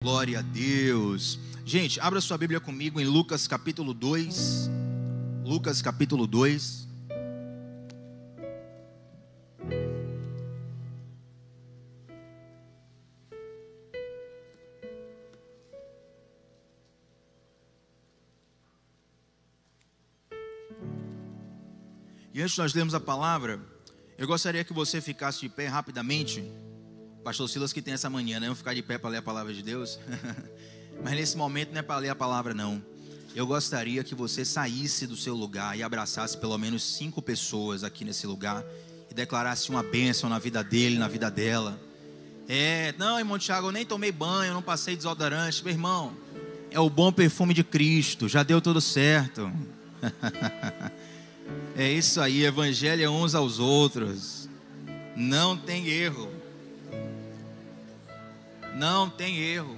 Glória a Deus. Gente, abra sua Bíblia comigo em Lucas capítulo 2. Lucas capítulo 2. E antes de nós lermos a palavra, eu gostaria que você ficasse de pé rapidamente. Pastor Silas que tem essa manhã, né? Vamos ficar de pé para ler a palavra de Deus. Mas nesse momento não é para ler a palavra não. Eu gostaria que você saísse do seu lugar e abraçasse pelo menos 5 pessoas aqui nesse lugar e declarasse uma bênção na vida dele, na vida dela. Não, irmão Thiago, eu nem tomei banho, eu não passei desodorante. Meu irmão, é o bom perfume de Cristo, já deu tudo certo. É isso aí, evangelho é uns aos outros. Não tem erro. Não tem erro.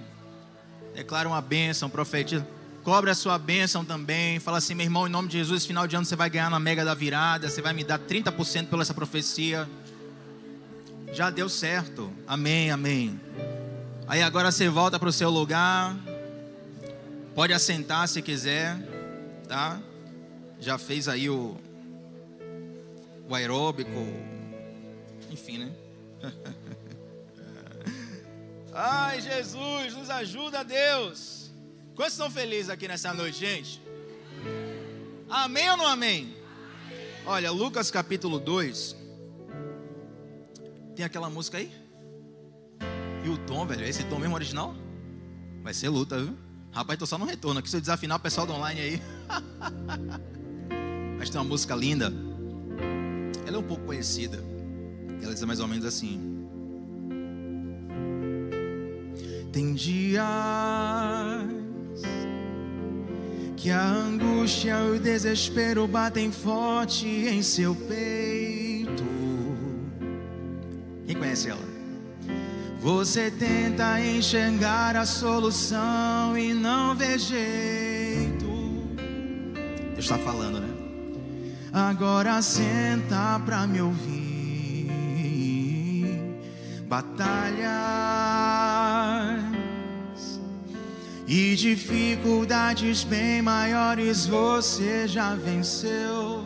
Declara uma bênção, profetiza. Cobre a sua bênção também. Fala assim, meu irmão, em nome de Jesus, final de ano você vai ganhar na mega da virada. Você vai me dar 30% pela essa profecia. Já deu certo. Amém, amém. Aí agora você volta para o seu lugar. Pode assentar se quiser, tá? Já fez aí o aeróbico. Enfim, né? Ai, Jesus, nos ajuda, Deus. Quantos estão felizes aqui nessa noite, gente? Amém ou não amém? Olha, Lucas capítulo 2. Tem aquela música aí? E o tom, velho, esse tom mesmo original? Vai ser luta, viu? Rapaz, tô só no retorno aqui, se eu desafinar o pessoal do online aí. Mas tem uma música linda. Ela é um pouco conhecida. Ela diz mais ou menos assim: tem dias que a angústia e o desespero batem forte em seu peito. Quem conhece ela? Você tenta enxergar a solução e não vê jeito. Deus está falando, né? Agora senta pra me ouvir. Batalha e dificuldades bem maiores você já venceu.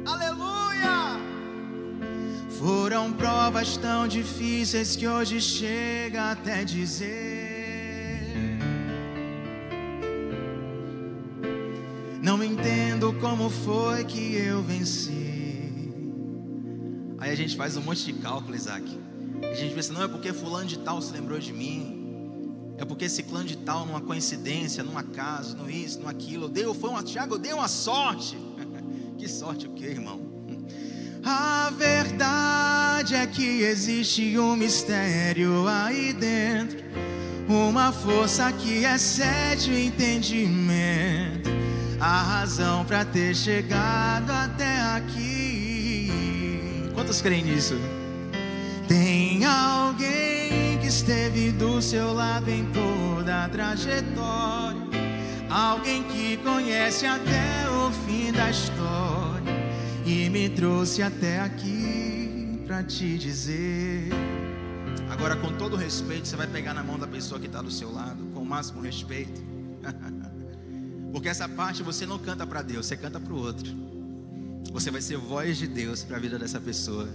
Aleluia! Foram provas tão difíceis que hoje chega até dizer: não entendo como foi que eu venci. Aí a gente faz um monte de cálculo, Isaac. A gente pensa, não é porque fulano de tal se lembrou de mim. É porque ciclano de tal, numa coincidência, num acaso, no isso, no aquilo. Tiago, eu dei uma sorte. Que sorte o quê, irmão? A verdade é que existe um mistério aí dentro, uma força que excede o entendimento, a razão para ter chegado até aqui. Quantos creem nisso? Tem alguém que esteve do seu lado em toda a trajetória, alguém que conhece até o fim da história e me trouxe até aqui pra te dizer. Agora, com todo respeito, você vai pegar na mão da pessoa que está do seu lado, com o máximo respeito. Porque essa parte você não canta para Deus, você canta para o outro. Você vai ser voz de Deus para a vida dessa pessoa.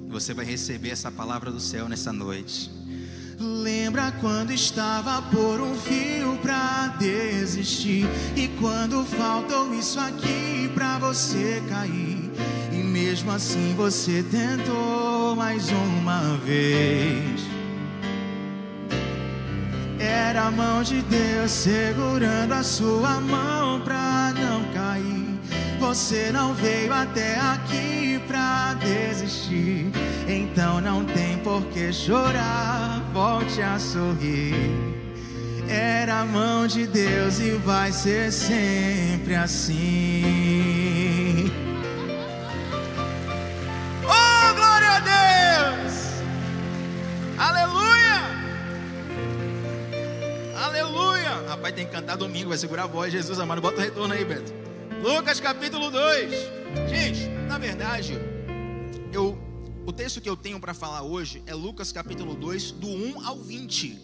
E você vai receber essa palavra do céu nessa noite. Lembra quando estava por um fio pra desistir, e quando faltou isso aqui pra você cair, e mesmo assim você tentou mais uma vez. Era a mão de Deus segurando a sua mão pra não cair. Você não veio até aqui pra desistir, então não tem por que chorar, volte a sorrir. Era a mão de Deus e vai ser sempre assim. Oh, glória a Deus! Aleluia! Aleluia! Rapaz, tem que cantar domingo, vai segurar a voz. Jesus amado, bota o retorno aí, Beto. Lucas capítulo 2. Gente, na verdade, o texto que eu tenho para falar hoje é Lucas capítulo 2, do 1 ao 20.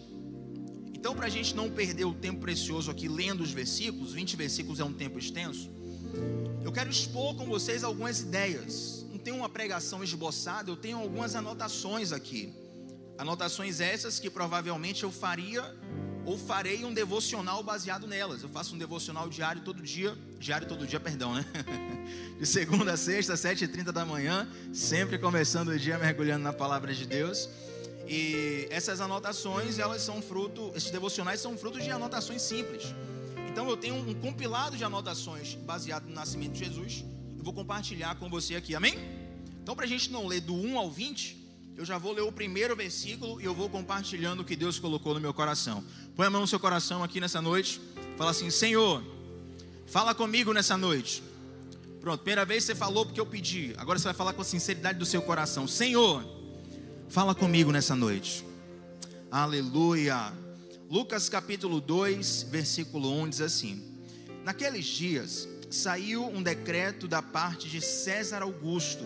Então, para a gente não perder o tempo precioso aqui lendo os versículos, 20 versículos é um tempo extenso, eu quero expor com vocês algumas ideias. Não tenho uma pregação esboçada, eu tenho algumas anotações aqui. Anotações essas que provavelmente eu faria ou farei um devocional baseado nelas. Eu faço um devocional diário todo dia, de segunda a sexta, 7h30 da manhã, sempre começando o dia mergulhando na palavra de Deus. E essas anotações, esses devocionais são fruto de anotações simples. Então eu tenho um compilado de anotações baseado no nascimento de Jesus. Eu vou compartilhar com você aqui, amém? Então, para a gente não ler do 1 ao 20, eu já vou ler o primeiro versículo e eu vou compartilhando o que Deus colocou no meu coração. Põe a mão no seu coração aqui nessa noite. Fala assim: Senhor, fala comigo nessa noite. Pronto, primeira vez você falou porque eu pedi. Agora você vai falar com a sinceridade do seu coração. Senhor, fala comigo nessa noite. Aleluia. Lucas capítulo 2, versículo 1 diz assim: Naqueles dias saiu um decreto da parte de César Augusto,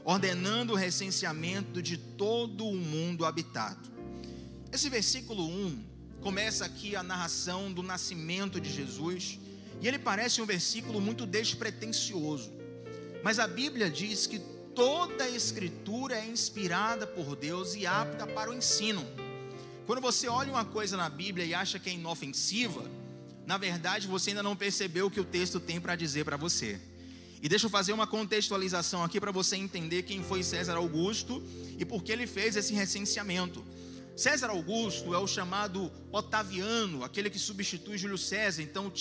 ordenando o recenseamento de todo o mundo habitado. Esse versículo 1 começa aqui a narração do nascimento de Jesus, e ele parece um versículo muito despretensioso, mas a Bíblia diz que toda a Escritura é inspirada por Deus e apta para o ensino. Quando você olha uma coisa na Bíblia e acha que é inofensiva, na verdade você ainda não percebeu o que o texto tem para dizer para você. E deixa eu fazer uma contextualização aqui para você entender quem foi César Augusto e por que ele fez esse recenseamento. César Augusto é o chamado Otaviano, aquele que substitui Júlio César. Então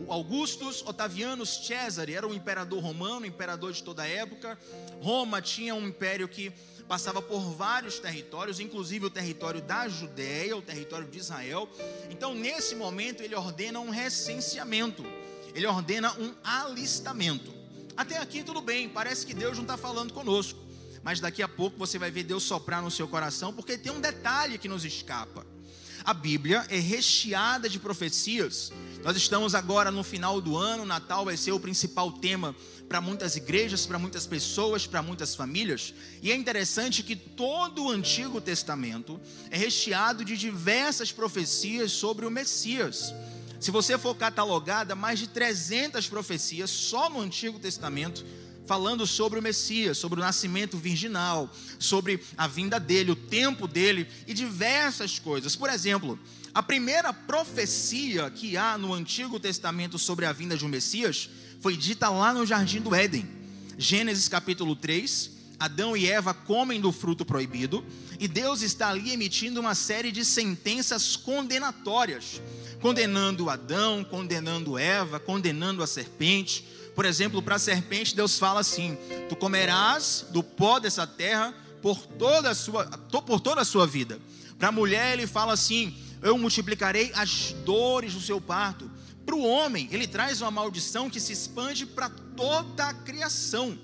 Augustus Otavianus César era um imperador romano, imperador de toda a época. Roma tinha um império que passava por vários territórios, inclusive o território da Judéia, o território de Israel. Então nesse momento ele ordena um recenseamento, ele ordena um alistamento. Até aqui tudo bem, parece que Deus não está falando conosco, mas daqui a pouco você vai ver Deus soprar no seu coração, porque tem um detalhe que nos escapa. A Bíblia é recheada de profecias. Nós estamos agora no final do ano, Natal vai ser o principal tema para muitas igrejas, para muitas pessoas, para muitas famílias. E é interessante que todo o Antigo Testamento é recheado de diversas profecias sobre o Messias. Se você for catalogar, dá mais de 300 profecias só no Antigo Testamento, falando sobre o Messias, sobre o nascimento virginal, sobre a vinda dele, o tempo dele e diversas coisas. Por exemplo, a primeira profecia que há no Antigo Testamento sobre a vinda de um Messias foi dita lá no Jardim do Éden. Gênesis capítulo 3, Adão e Eva comem do fruto proibido e Deus está ali emitindo uma série de sentenças condenatórias, condenando Adão, condenando Eva, condenando a serpente. Por exemplo, para a serpente Deus fala assim: tu comerás do pó dessa terra por toda a sua vida. Para a mulher ele fala assim: eu multiplicarei as dores do seu parto. Para o homem ele traz uma maldição que se expande para toda a criação.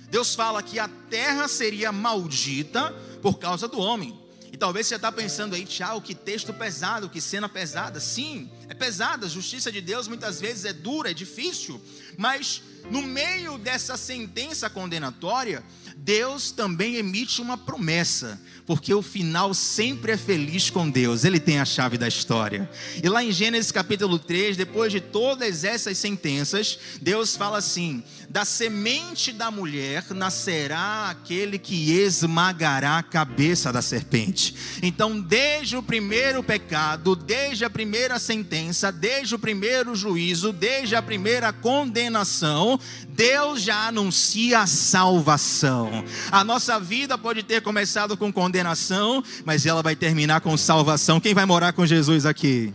Deus fala que a terra seria maldita por causa do homem. E talvez você está pensando aí: tchau, que texto pesado, que cena pesada. Sim, é pesada, a justiça de Deus muitas vezes é dura, é difícil. Mas no meio dessa sentença condenatória, Deus também emite uma promessa, porque o final sempre é feliz com Deus, Ele tem a chave da história. E lá em Gênesis capítulo 3, depois de todas essas sentenças, Deus fala assim: da semente da mulher nascerá aquele que esmagará a cabeça da serpente. Então desde o primeiro pecado, desde a primeira sentença, desde o primeiro juízo, desde a primeira condenação, Deus já anuncia a salvação. A nossa vida pode ter começado com condenação, mas ela vai terminar com salvação. Quem vai morar com Jesus aqui?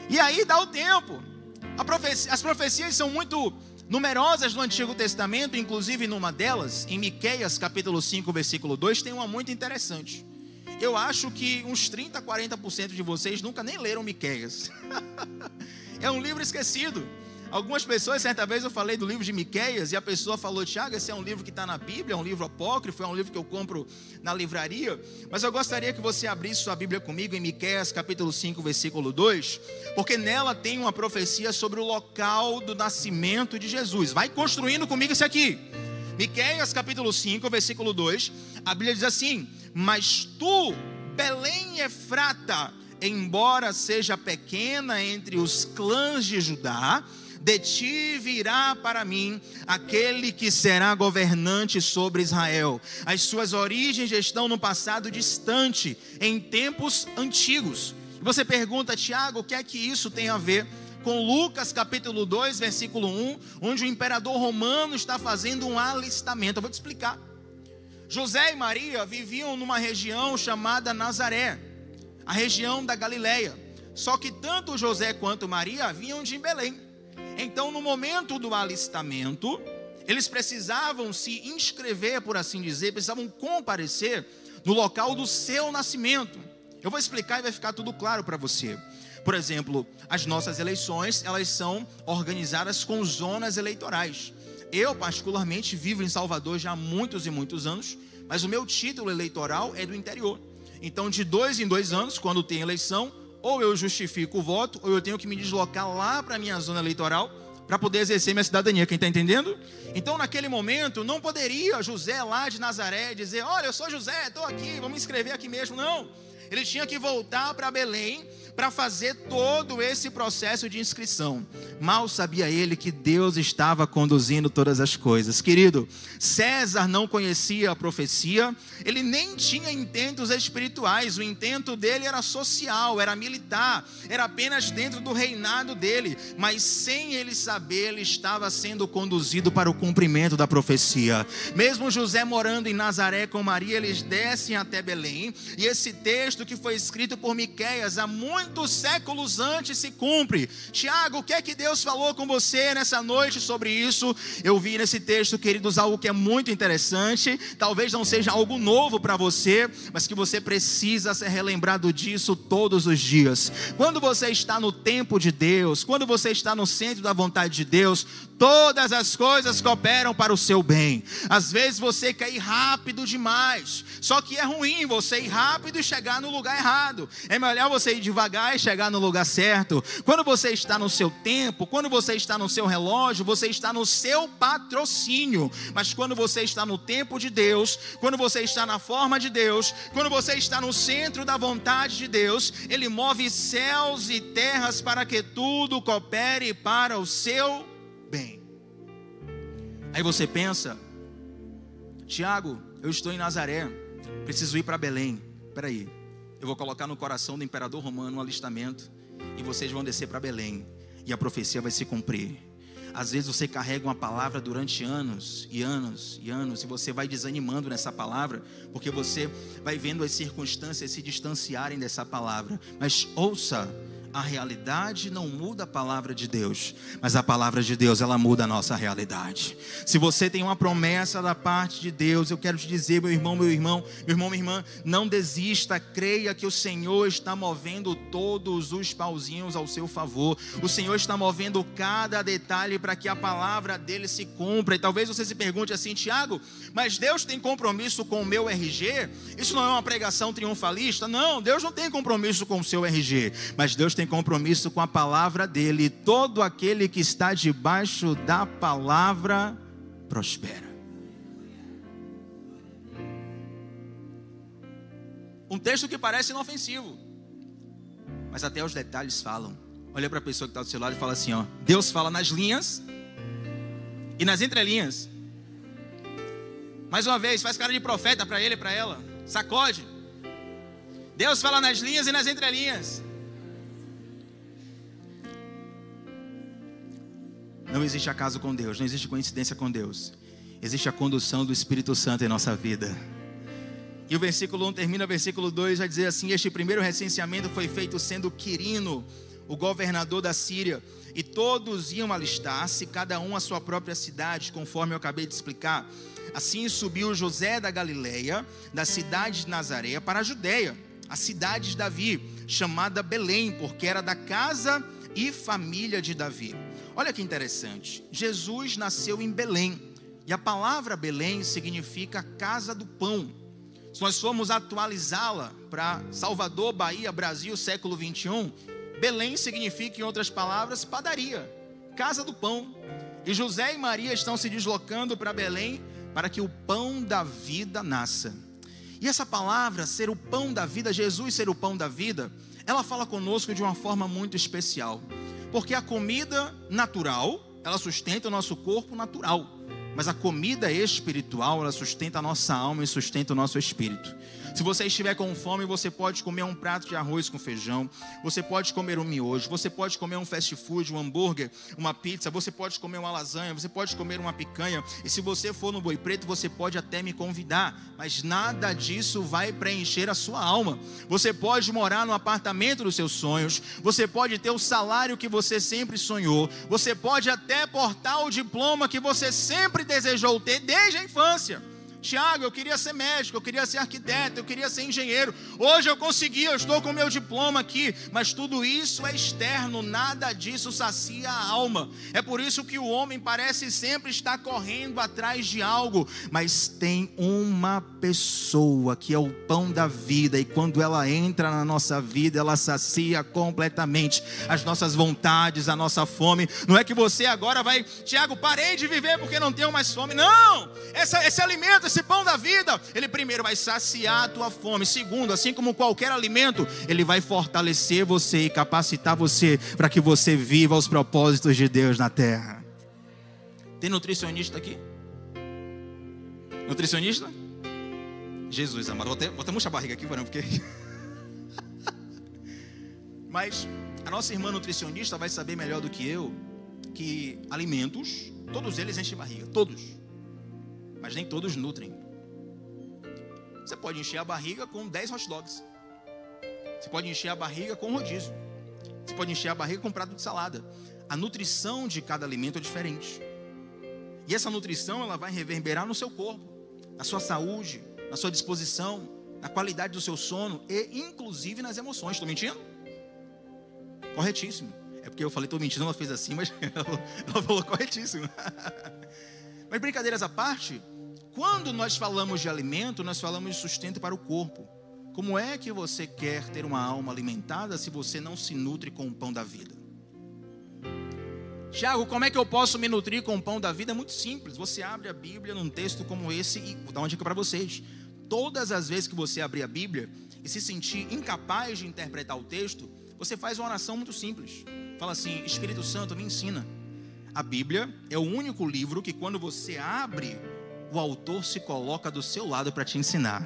E aí dá o tempo. As profecias são muito numerosas no Antigo Testamento, inclusive numa delas, em Miqueias capítulo 5, versículo 2, tem uma muito interessante. Eu acho que uns 30, 40% de vocês nunca nem leram Miqueias. É um livro esquecido. Algumas pessoas, certa vez eu falei do livro de Miqueias e a pessoa falou: Tiago, esse é um livro que está na Bíblia, é um livro apócrifo, é um livro que eu compro na livraria. Mas eu gostaria que você abrisse sua Bíblia comigo em Miqueias capítulo 5, versículo 2, porque nela tem uma profecia sobre o local do nascimento de Jesus. Vai construindo comigo isso aqui. Miqueias capítulo 5, versículo 2, a Bíblia diz assim: mas tu, Belém Efrata, embora seja pequena entre os clãs de Judá, de ti virá para mim aquele que será governante sobre Israel. As suas origens estão no passado distante, em tempos antigos. Você pergunta, Tiago, o que é que isso tem a ver com Lucas capítulo 2, versículo 1, onde o imperador romano está fazendo um alistamento? Eu vou te explicar. José e Maria viviam numa região chamada Nazaré, a região da Galileia. Só que tanto José quanto Maria vinham de Belém. Então, no momento do alistamento, eles precisavam se inscrever, por assim dizer, precisavam comparecer no local do seu nascimento. Eu vou explicar e vai ficar tudo claro para você. Por exemplo, as nossas eleições, elas são organizadas com zonas eleitorais. Eu, particularmente, vivo em Salvador já há muitos e muitos anos, mas o meu título eleitoral é do interior. Então, de 2 em 2 anos, quando tem eleição, ou eu justifico o voto, ou eu tenho que me deslocar lá para a minha zona eleitoral para poder exercer minha cidadania. Quem está entendendo? Então, naquele momento, não poderia José lá de Nazaré dizer: olha, eu sou José, estou aqui, vou me inscrever aqui mesmo. Não, ele tinha que voltar para Belém para fazer todo esse processo de inscrição. Mal sabia ele que Deus estava conduzindo todas as coisas. Querido, César não conhecia a profecia, ele nem tinha intentos espirituais, o intento dele era social, era militar, era apenas dentro do reinado dele, mas sem ele saber, ele estava sendo conduzido para o cumprimento da profecia. Mesmo José morando em Nazaré com Maria, eles descem até Belém, e esse texto que foi escrito por Miqueias há muitos séculos antes se cumpre. Tiago, o que é que Deus falou com você nessa noite sobre isso? Eu vi nesse texto, queridos, algo que é muito interessante. Talvez não seja algo novo para você, mas que você precisa ser relembrado disso todos os dias. Quando você está no tempo de Deus, quando você está no centro da vontade de Deus, todas as coisas cooperam para o seu bem. Às vezes você quer ir rápido demais, só que é ruim você ir rápido e chegar no lugar errado. É melhor você ir devagar e chegar no lugar certo. Quando você está no seu tempo, quando você está no seu relógio, você está no seu patrocínio. Mas quando você está no tempo de Deus, quando você está na forma de Deus, quando você está no centro da vontade de Deus, Ele move céus e terras para que tudo coopere para o seu bem. Aí você pensa: Tiago, eu estou em Nazaré, preciso ir para Belém. Espera aí, eu vou colocar no coração do imperador romano um alistamento, e vocês vão descer para Belém, e a profecia vai se cumprir. Às vezes você carrega uma palavra durante anos e anos e anos, e você vai desanimando nessa palavra, porque você vai vendo as circunstâncias se distanciarem dessa palavra. Mas ouça, a realidade não muda a palavra de Deus, mas a palavra de Deus, ela muda a nossa realidade. Se você tem uma promessa da parte de Deus, eu quero te dizer, meu irmão, minha irmã, não desista, creia que o Senhor está movendo todos os pauzinhos ao seu favor. O Senhor está movendo cada detalhe para que a palavra dele se cumpra. E talvez você se pergunte assim: Tiago, mas Deus tem compromisso com o meu RG? Isso não é uma pregação triunfalista? Não, Deus não tem compromisso com o seu RG, mas Deus tem compromisso com a palavra dele. Todo aquele que está debaixo da palavra prospera. Um texto que parece inofensivo, mas até os detalhes falam. Olha para a pessoa que está do seu lado e fala assim: ó, Deus fala nas linhas e nas entrelinhas. Mais uma vez, faz cara de profeta para ele e para ela. Sacode. Deus fala nas linhas e nas entrelinhas. Não existe acaso com Deus, não existe coincidência com Deus. Existe a condução do Espírito Santo em nossa vida. E o versículo 1 termina, o versículo 2 vai dizer assim: este primeiro recenseamento foi feito sendo Quirino, o governador da Síria, e todos iam alistar-se, cada um à sua própria cidade, conforme eu acabei de explicar. Assim subiu José da Galileia, da cidade de Nazaré, para a Judeia, a cidade de Davi, chamada Belém, porque era da casa e família de Davi. Olha que interessante, Jesus nasceu em Belém, e a palavra Belém significa casa do pão. Se nós formos atualizá-la para Salvador, Bahia, Brasil, século 21, Belém significa, em outras palavras, padaria, casa do pão. E José e Maria estão se deslocando para Belém para que o pão da vida nasça. E essa palavra, ser o pão da vida, Jesus ser o pão da vida, ela fala conosco de uma forma muito especial. Porque a comida natural, ela sustenta o nosso corpo natural. Mas a comida espiritual, ela sustenta a nossa alma e sustenta o nosso espírito. Se você estiver com fome, você pode comer um prato de arroz com feijão, você pode comer um miojo, você pode comer um fast food, um hambúrguer, uma pizza, você pode comer uma lasanha, você pode comer uma picanha, e se você for no Boi Preto, você pode até me convidar, mas nada disso vai preencher a sua alma. Você pode morar no apartamento dos seus sonhos, você pode ter o salário que você sempre sonhou, você pode até portar o diploma que você sempre desejou ter desde a infância. Tiago, eu queria ser médico, eu queria ser arquiteto, eu queria ser engenheiro. Hoje eu consegui, eu estou com meu diploma aqui. Mas tudo isso é externo, nada disso sacia a alma. É por isso que o homem parece sempre estar correndo atrás de algo. Mas tem uma pessoa que é o pão da vida. E quando ela entra na nossa vida, ela sacia completamente as nossas vontades, a nossa fome. Não é que você agora vai, Tiago, parei de viver porque não tenho mais fome. Não, esse alimento, esse pão da vida, ele primeiro vai saciar a tua fome. Segundo, assim como qualquer alimento, ele vai fortalecer você e capacitar você para que você viva os propósitos de Deus na terra. Tem nutricionista aqui? Nutricionista? Jesus amado, vou até murchar a barriga aqui, porque... Mas a nossa irmã nutricionista vai saber melhor do que eu que alimentos, todos eles enchem barriga, todos. Mas nem todos nutrem. Você pode encher a barriga com 10 hot dogs. Você pode encher a barriga com rodízio. Você pode encher a barriga com um prato de salada. A nutrição de cada alimento é diferente. E essa nutrição, ela vai reverberar no seu corpo, na sua saúde, na sua disposição, na qualidade do seu sono e inclusive nas emoções. Estou mentindo? Corretíssimo. É porque eu falei estou mentindo, ela fez assim, mas ela falou corretíssimo. Mas brincadeiras à parte, quando nós falamos de alimento, nós falamos de sustento para o corpo. Como é que você quer ter uma alma alimentada se você não se nutre com o pão da vida? Tiago, como é que eu posso me nutrir com o pão da vida? É muito simples. Você abre a Bíblia num texto como esse e vou dar uma dica para vocês. Todas as vezes que você abrir a Bíblia e se sentir incapaz de interpretar o texto, você faz uma oração muito simples. Fala assim: Espírito Santo, me ensina. A Bíblia é o único livro que quando você abre, o autor se coloca do seu lado para te ensinar.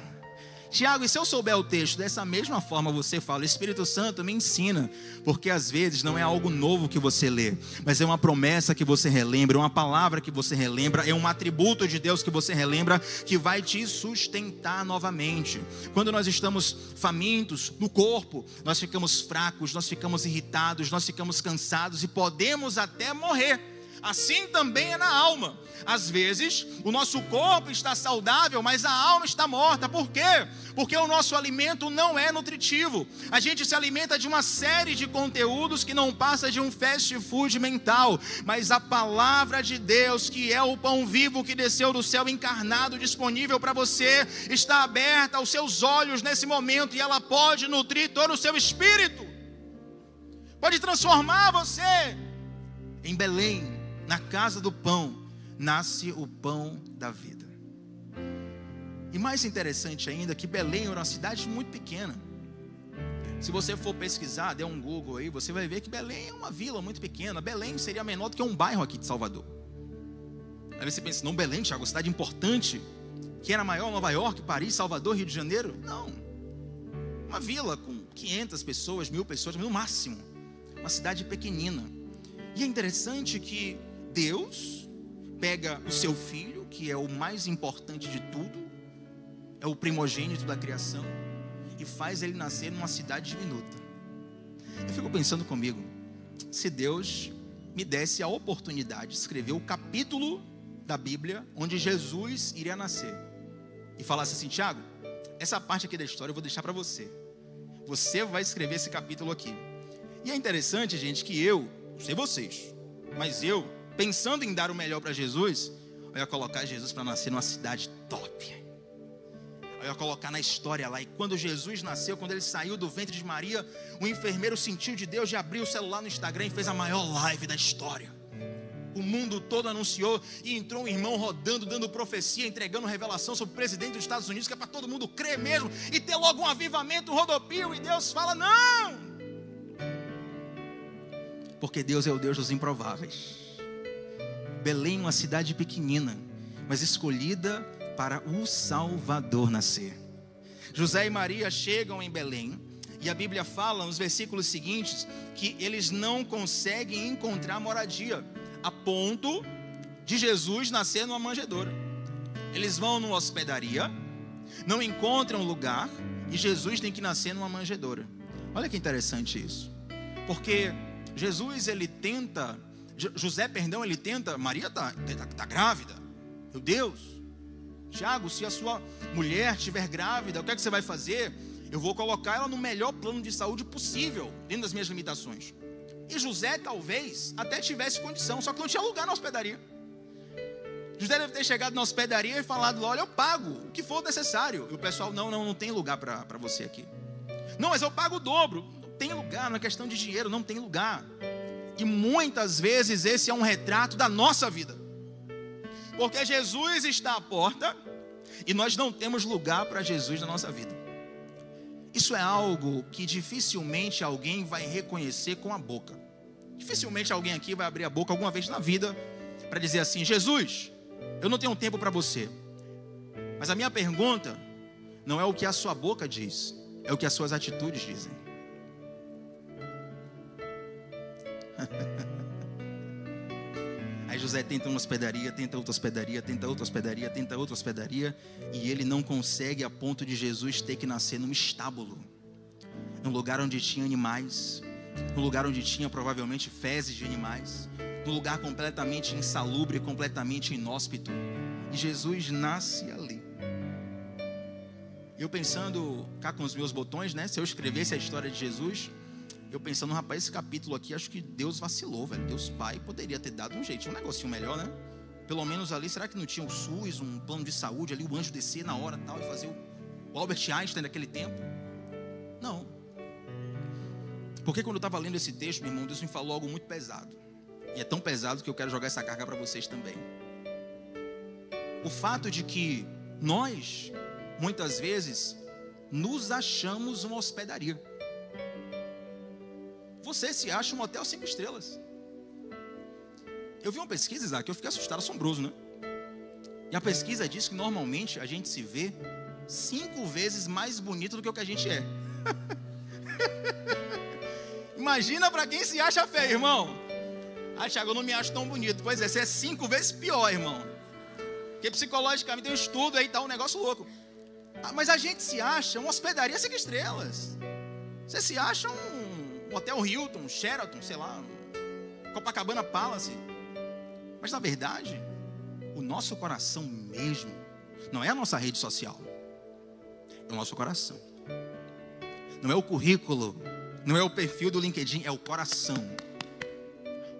Tiago, e se eu souber o texto dessa mesma forma, você fala: Espírito Santo, me ensina. Porque às vezes não é algo novo que você lê, mas é uma promessa que você relembra, uma palavra que você relembra, é um atributo de Deus que você relembra, que vai te sustentar novamente. Quando nós estamos famintos no corpo, nós ficamos fracos, nós ficamos irritados, nós ficamos cansados e podemos até morrer. Assim também é na alma. Às vezes o nosso corpo está saudável, mas a alma está morta. Por quê? Porque o nosso alimento não é nutritivo. A gente se alimenta de uma série de conteúdos que não passa de um fast food mental. Mas a palavra de Deus, que é o pão vivo que desceu do céu encarnado, disponível para você, está aberta aos seus olhos nesse momento, e ela pode nutrir todo o seu espírito, pode transformar você. Em Belém, na casa do pão, nasce o pão da vida. E mais interessante ainda, que Belém era uma cidade muito pequena. Se você for pesquisar, der um Google aí, você vai ver que Belém é uma vila muito pequena. Belém seria menor do que um bairro aqui de Salvador. Aí você pensa: não, Belém, Tiago, cidade importante, que era maior Nova York, Paris, Salvador, Rio de Janeiro? Não. Uma vila com 500 pessoas, 1000 pessoas, no máximo. Uma cidade pequenina. E é interessante que Deus pega o seu filho, que é o mais importante de tudo, é o primogênito da criação, e faz ele nascer numa cidade diminuta. Eu fico pensando comigo, se Deus me desse a oportunidade de escrever o capítulo da Bíblia onde Jesus iria nascer, e falasse assim: Tiago, essa parte aqui da história eu vou deixar para você. Você vai escrever esse capítulo aqui. E é interessante, gente, que eu, não sei vocês, mas eu, pensando em dar o melhor para Jesus, eu ia colocar Jesus para nascer numa cidade top. Eu ia colocar na história lá. E quando Jesus nasceu, quando ele saiu do ventre de Maria, o enfermeiro sentiu de Deus e abriu o celular no Instagram e fez a maior live da história. O mundo todo anunciou, e entrou um irmão rodando, dando profecia, entregando revelação sobre o presidente dos Estados Unidos, que é para todo mundo crer mesmo, e ter logo um avivamento, um rodopio. E Deus fala: não, Porque Deus é o Deus dos improváveis. Belém, uma cidade pequenina, mas escolhida para o Salvador nascer. José e Maria chegam em Belém, e a Bíblia fala nos versículos seguintes que eles não conseguem encontrar moradia, a ponto de Jesus nascer numa manjedoura. Eles vão numa hospedaria, não encontram lugar, e Jesus tem que nascer numa manjedoura. Olha que interessante isso, porque ele tenta, Maria está grávida, meu Deus, Tiago, se a sua mulher estiver grávida, o que é que você vai fazer? Eu vou colocar ela no melhor plano de saúde possível, dentro das minhas limitações. E José talvez até tivesse condição, só que não tinha lugar na hospedaria. José deve ter chegado na hospedaria e falado: olha, eu pago o que for necessário. E o pessoal: não tem lugar para você aqui. Não, mas eu pago o dobro. Não tem lugar, não é questão de dinheiro, não tem lugar. E muitas vezes esse é um retrato da nossa vida, porque Jesus está à porta e nós não temos lugar para Jesus na nossa vida. Isso é algo que dificilmente alguém vai reconhecer com a boca. Dificilmente alguém aqui vai abrir a boca alguma vez na vida para dizer assim: Jesus, eu não tenho tempo para você. Mas a minha pergunta não é o que a sua boca diz, é o que as suas atitudes dizem. Aí José tenta uma hospedaria, tenta outra hospedaria, tenta outra hospedaria, tenta outra hospedaria, e ele não consegue, a ponto de Jesus ter que nascer num estábulo, num lugar onde tinha animais, num lugar onde tinha provavelmente fezes de animais, num lugar completamente insalubre, completamente inóspito. E Jesus nasce ali. Eu pensando cá com os meus botões, né? Se eu escrevesse a história de Jesus, eu pensando: rapaz, esse capítulo aqui, acho que Deus vacilou, velho. Deus Pai poderia ter dado um jeitinho, um negocinho melhor, né? Pelo menos ali, será que não tinha o SUS, um plano de saúde ali, o anjo descer na hora tal, e fazer o Albert Einstein daquele tempo? Não. Porque quando eu estava lendo esse texto, meu irmão, Deus me falou algo muito pesado. E é tão pesado que eu quero jogar essa carga para vocês também. O fato de que nós, muitas vezes, nos achamos uma hospedaria. Você se acha um hotel 5 estrelas. Eu vi uma pesquisa, Isaac, eu fiquei assustado, assombroso, né? E a pesquisa diz que normalmente a gente se vê 5 vezes mais bonito do que o que a gente é. Imagina para quem se acha feio, irmão. Ah, Thiago, eu não me acho tão bonito. Pois é, você é 5 vezes pior, irmão. Porque psicologicamente tem um estudo aí, tá um negócio louco. Ah, mas a gente se acha uma hospedaria 5 estrelas. Você se acha um hotel Hilton, Sheraton, sei lá, Copacabana Palace. Mas na verdade, o nosso coração mesmo não é a nossa rede social, é o nosso coração. Não é o currículo, não é o perfil do LinkedIn, é o coração.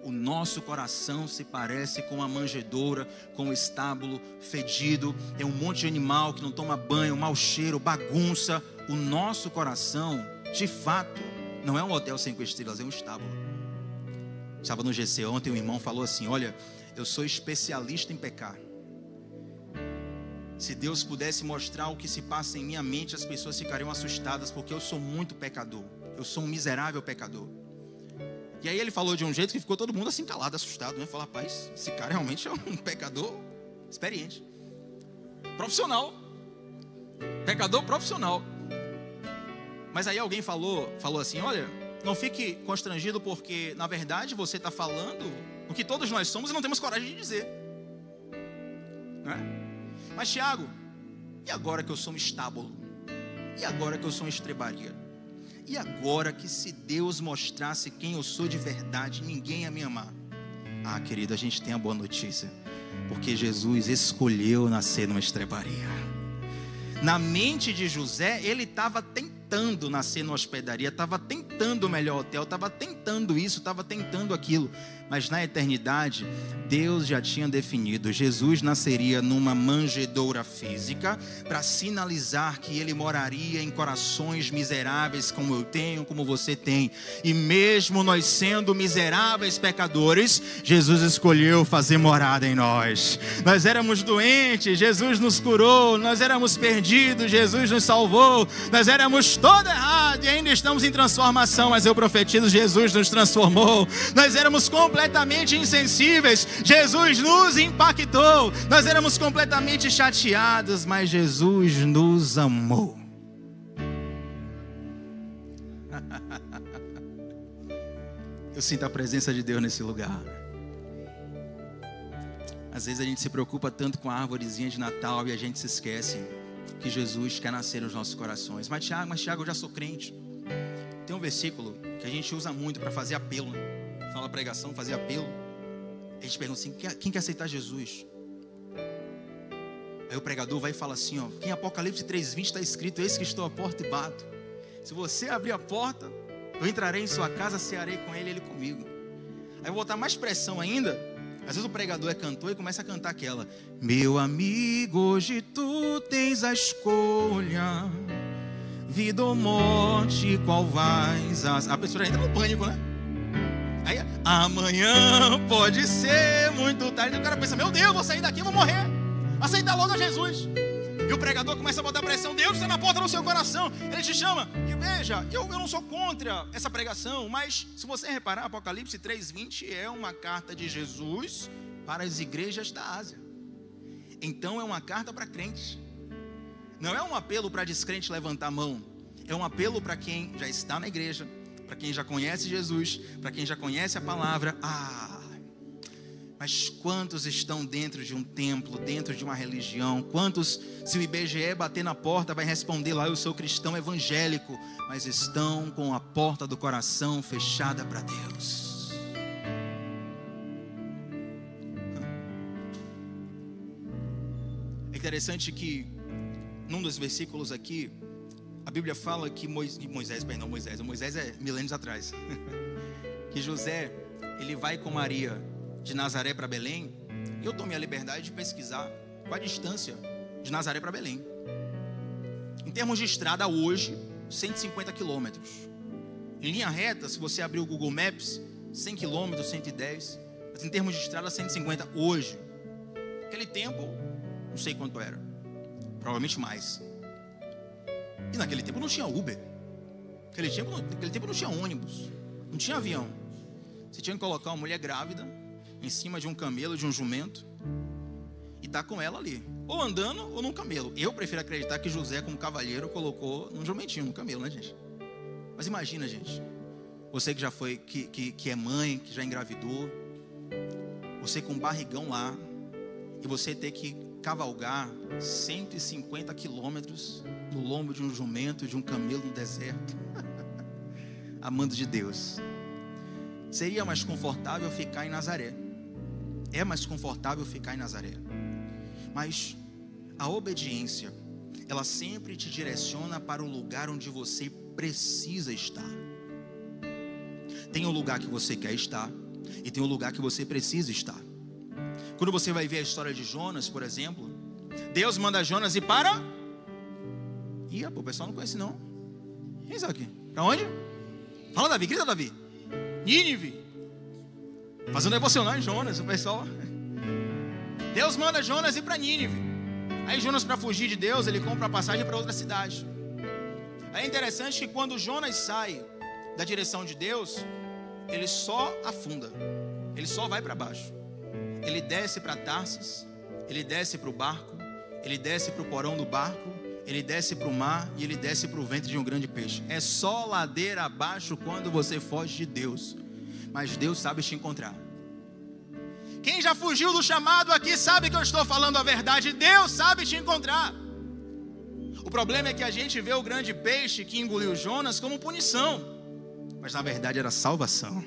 O nosso coração se parece com uma manjedoura, com um estábulo fedido, tem um monte de animal que não toma banho, mau cheiro, bagunça. O nosso coração, de fato, não é um hotel 5 estrelas, é um estábulo. Estava no GC ontem, um irmão falou assim: olha, eu sou especialista em pecar. Se Deus pudesse mostrar o que se passa em minha mente, as pessoas ficariam assustadas, porque eu sou muito pecador. Eu sou um miserável pecador. E aí ele falou de um jeito que ficou todo mundo assim calado, assustado, né? Falou: rapaz, esse cara realmente é um pecador experiente, profissional, pecador profissional. Mas aí alguém falou assim: olha, não fique constrangido, porque na verdade você está falando o que todos nós somos e não temos coragem de dizer, né? Mas Tiago, e agora que eu sou um estábulo? E agora que eu sou uma estrebaria? E agora que se Deus mostrasse quem eu sou de verdade, ninguém ia me amar? Ah, querido, a gente tem a boa notícia, porque Jesus escolheu nascer numa estrebaria. Na mente de José, ele estava tentando nascer numa hospedaria, estava tentando o melhor hotel, estava tentando isso, estava tentando aquilo. Mas na eternidade, Deus já tinha definido: Jesus nasceria numa manjedoura física, para sinalizar que ele moraria em corações miseráveis, como eu tenho, como você tem. E mesmo nós sendo miseráveis pecadores, Jesus escolheu fazer morada em nós. Nós éramos doentes, Jesus nos curou. Nós éramos perdidos, Jesus nos salvou. Nós éramos todo errado e ainda estamos em transformação. coração, mas eu profetizo, Jesus nos transformou. Nós éramos completamente insensíveis, Jesus nos impactou. Nós éramos completamente chateados, mas Jesus nos amou. Eu sinto a presença de Deus nesse lugar. Às vezes a gente se preocupa tanto com a árvorezinha de Natal e a gente se esquece que Jesus quer nascer nos nossos corações. Mas Tiago, eu já sou crente. Tem um versículo que a gente usa muito para fazer apelo, né? Fala pregação, fazer apelo. A gente pergunta assim, quem quer aceitar Jesus? Aí o pregador vai e fala assim, ó, em Apocalipse 3:20 está escrito, eis que estou à porta e bato. Se você abrir a porta, eu entrarei em sua casa, cearei com ele e ele comigo. Aí eu vou botar mais pressão ainda. Às vezes o pregador é cantor e começa a cantar aquela: meu amigo, hoje tu tens a escolha, vida ou morte, qual vais? A pessoa já entra no pânico, né? Aí, amanhã pode ser muito tarde. E o cara pensa, meu Deus, vou sair daqui, vou morrer. Aceita logo a Jesus. E o pregador começa a botar pressão. Deus está na porta do seu coração. Ele te chama. E veja, eu não sou contra essa pregação, mas se você reparar, Apocalipse 3:20 é uma carta de Jesus para as igrejas da Ásia. Então é uma carta para crentes. Não é um apelo para descrente levantar a mão. É um apelo para quem já está na igreja, para quem já conhece Jesus, para quem já conhece a palavra. Mas quantos estão dentro de um templo, dentro de uma religião? Quantos, se o IBGE bater na porta, vai responder lá, eu sou cristão evangélico, mas estão com a porta do coração fechada para Deus? É interessante que, num dos versículos aqui, a Bíblia fala que Moisés é milênios atrás, que José, ele vai com Maria de Nazaré para Belém. Eu tomei a liberdade de pesquisar qual a distância de Nazaré para Belém. Em termos de estrada hoje, 150 quilômetros. Em linha reta, se você abrir o Google Maps, 100 quilômetros, 110. Mas em termos de estrada, 150 hoje. Naquele tempo, não sei quanto era. Provavelmente mais. E naquele tempo não tinha Uber. Naquele tempo não tinha ônibus. Não tinha avião. Você tinha que colocar uma mulher grávida em cima de um camelo, de um jumento, e tá com ela ali, ou andando ou num camelo. Eu prefiro acreditar que José, como cavalheiro, colocou num jumentinho, num camelo, né, gente? Mas imagina, gente, você que já foi, que é mãe, que já engravidou, você com um barrigão lá, e você ter que cavalgar 150 quilômetros no lombo de um jumento, de um camelo no deserto, amando de Deus. Seria mais confortável ficar em Nazaré. É mais confortável ficar em Nazaré. Mas a obediência, ela sempre te direciona para o lugar onde você precisa estar. Tem um lugar que você quer estar e tem um lugar que você precisa estar. Quando você vai ver a história de Jonas, por exemplo, Deus manda Jonas ir para... o pessoal não conhece não. Quem é aqui? Para onde? Fala, Davi, grita, Davi. Nínive. Fazendo devocional em Jonas, o pessoal. Deus manda Jonas ir para Nínive. Aí Jonas, para fugir de Deus, ele compra a passagem para outra cidade. Aí é interessante que quando Jonas sai da direção de Deus, ele só afunda. Ele só vai para baixo. Ele desce para Tarsis, ele desce para o barco, ele desce para o porão do barco, ele desce para o mar e ele desce para o ventre de um grande peixe. É só ladeira abaixo quando você foge de Deus. Mas Deus sabe te encontrar. Quem já fugiu do chamado aqui sabe que eu estou falando a verdade. Deus sabe te encontrar. O problema é que a gente vê o grande peixe que engoliu Jonas como punição, mas na verdade era salvação.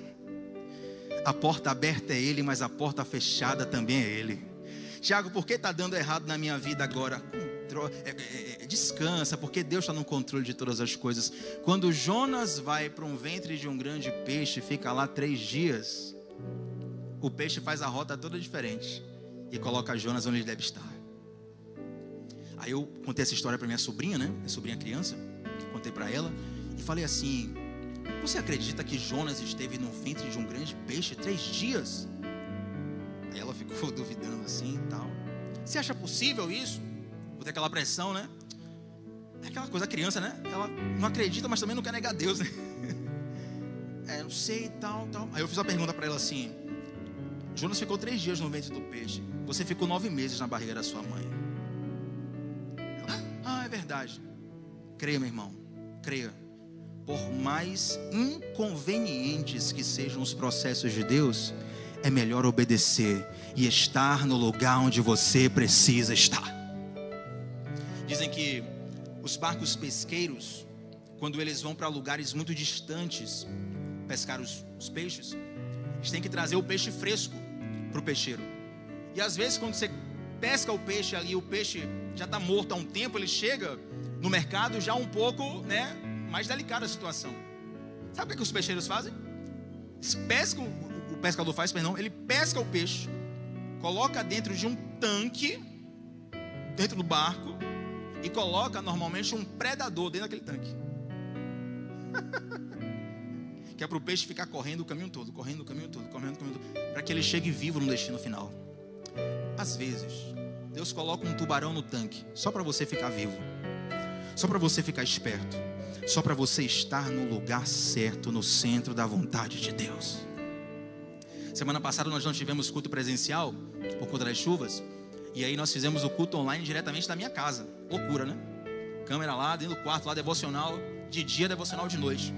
A porta aberta é Ele, mas a porta fechada também é Ele. Tiago, por que está dando errado na minha vida agora? Descansa, porque Deus está no controle de todas as coisas. Quando Jonas vai para um ventre de um grande peixe, fica lá 3 dias, o peixe faz a rota toda diferente e coloca Jonas onde ele deve estar. Aí eu contei essa história para minha sobrinha, né? Minha sobrinha criança, contei para ela e falei assim: você acredita que Jonas esteve no ventre de um grande peixe 3 dias? Aí ela ficou duvidando assim e tal. Você acha possível isso? Vou ter aquela pressão, né? É aquela coisa, a criança, né? Ela não acredita, mas também não quer negar Deus, né? não sei, tal. Aí eu fiz uma pergunta para ela assim: Jonas ficou 3 dias no ventre do peixe, você ficou 9 meses na barriga da sua mãe. Ela, é verdade. Creia, meu irmão, creia. Por mais inconvenientes que sejam os processos de Deus, é melhor obedecer e estar no lugar onde você precisa estar. Dizem que os barcos pesqueiros, quando eles vão para lugares muito distantes pescar os peixes, eles têm que trazer o peixe fresco para o peixeiro. E às vezes quando você pesca o peixe ali, o peixe já está morto há um tempo, ele chega no mercado já um pouco, mais delicada a situação. Sabe o que os peixeiros fazem? Eles pescam, o pescador faz, ele pesca o peixe, coloca dentro de um tanque, dentro do barco, e coloca normalmente um predador dentro daquele tanque. Que é para o peixe ficar correndo o caminho todo, para que ele chegue vivo no destino final. Às vezes, Deus coloca um tubarão no tanque, só para você ficar vivo, só para você ficar esperto, só para você estar no lugar certo, no centro da vontade de Deus. Semana passada nós não tivemos culto presencial por conta das chuvas, e aí nós fizemos o culto online diretamente da minha casa. Loucura, né? Câmera lá, dentro do quarto, lá devocional de dia, devocional de noite.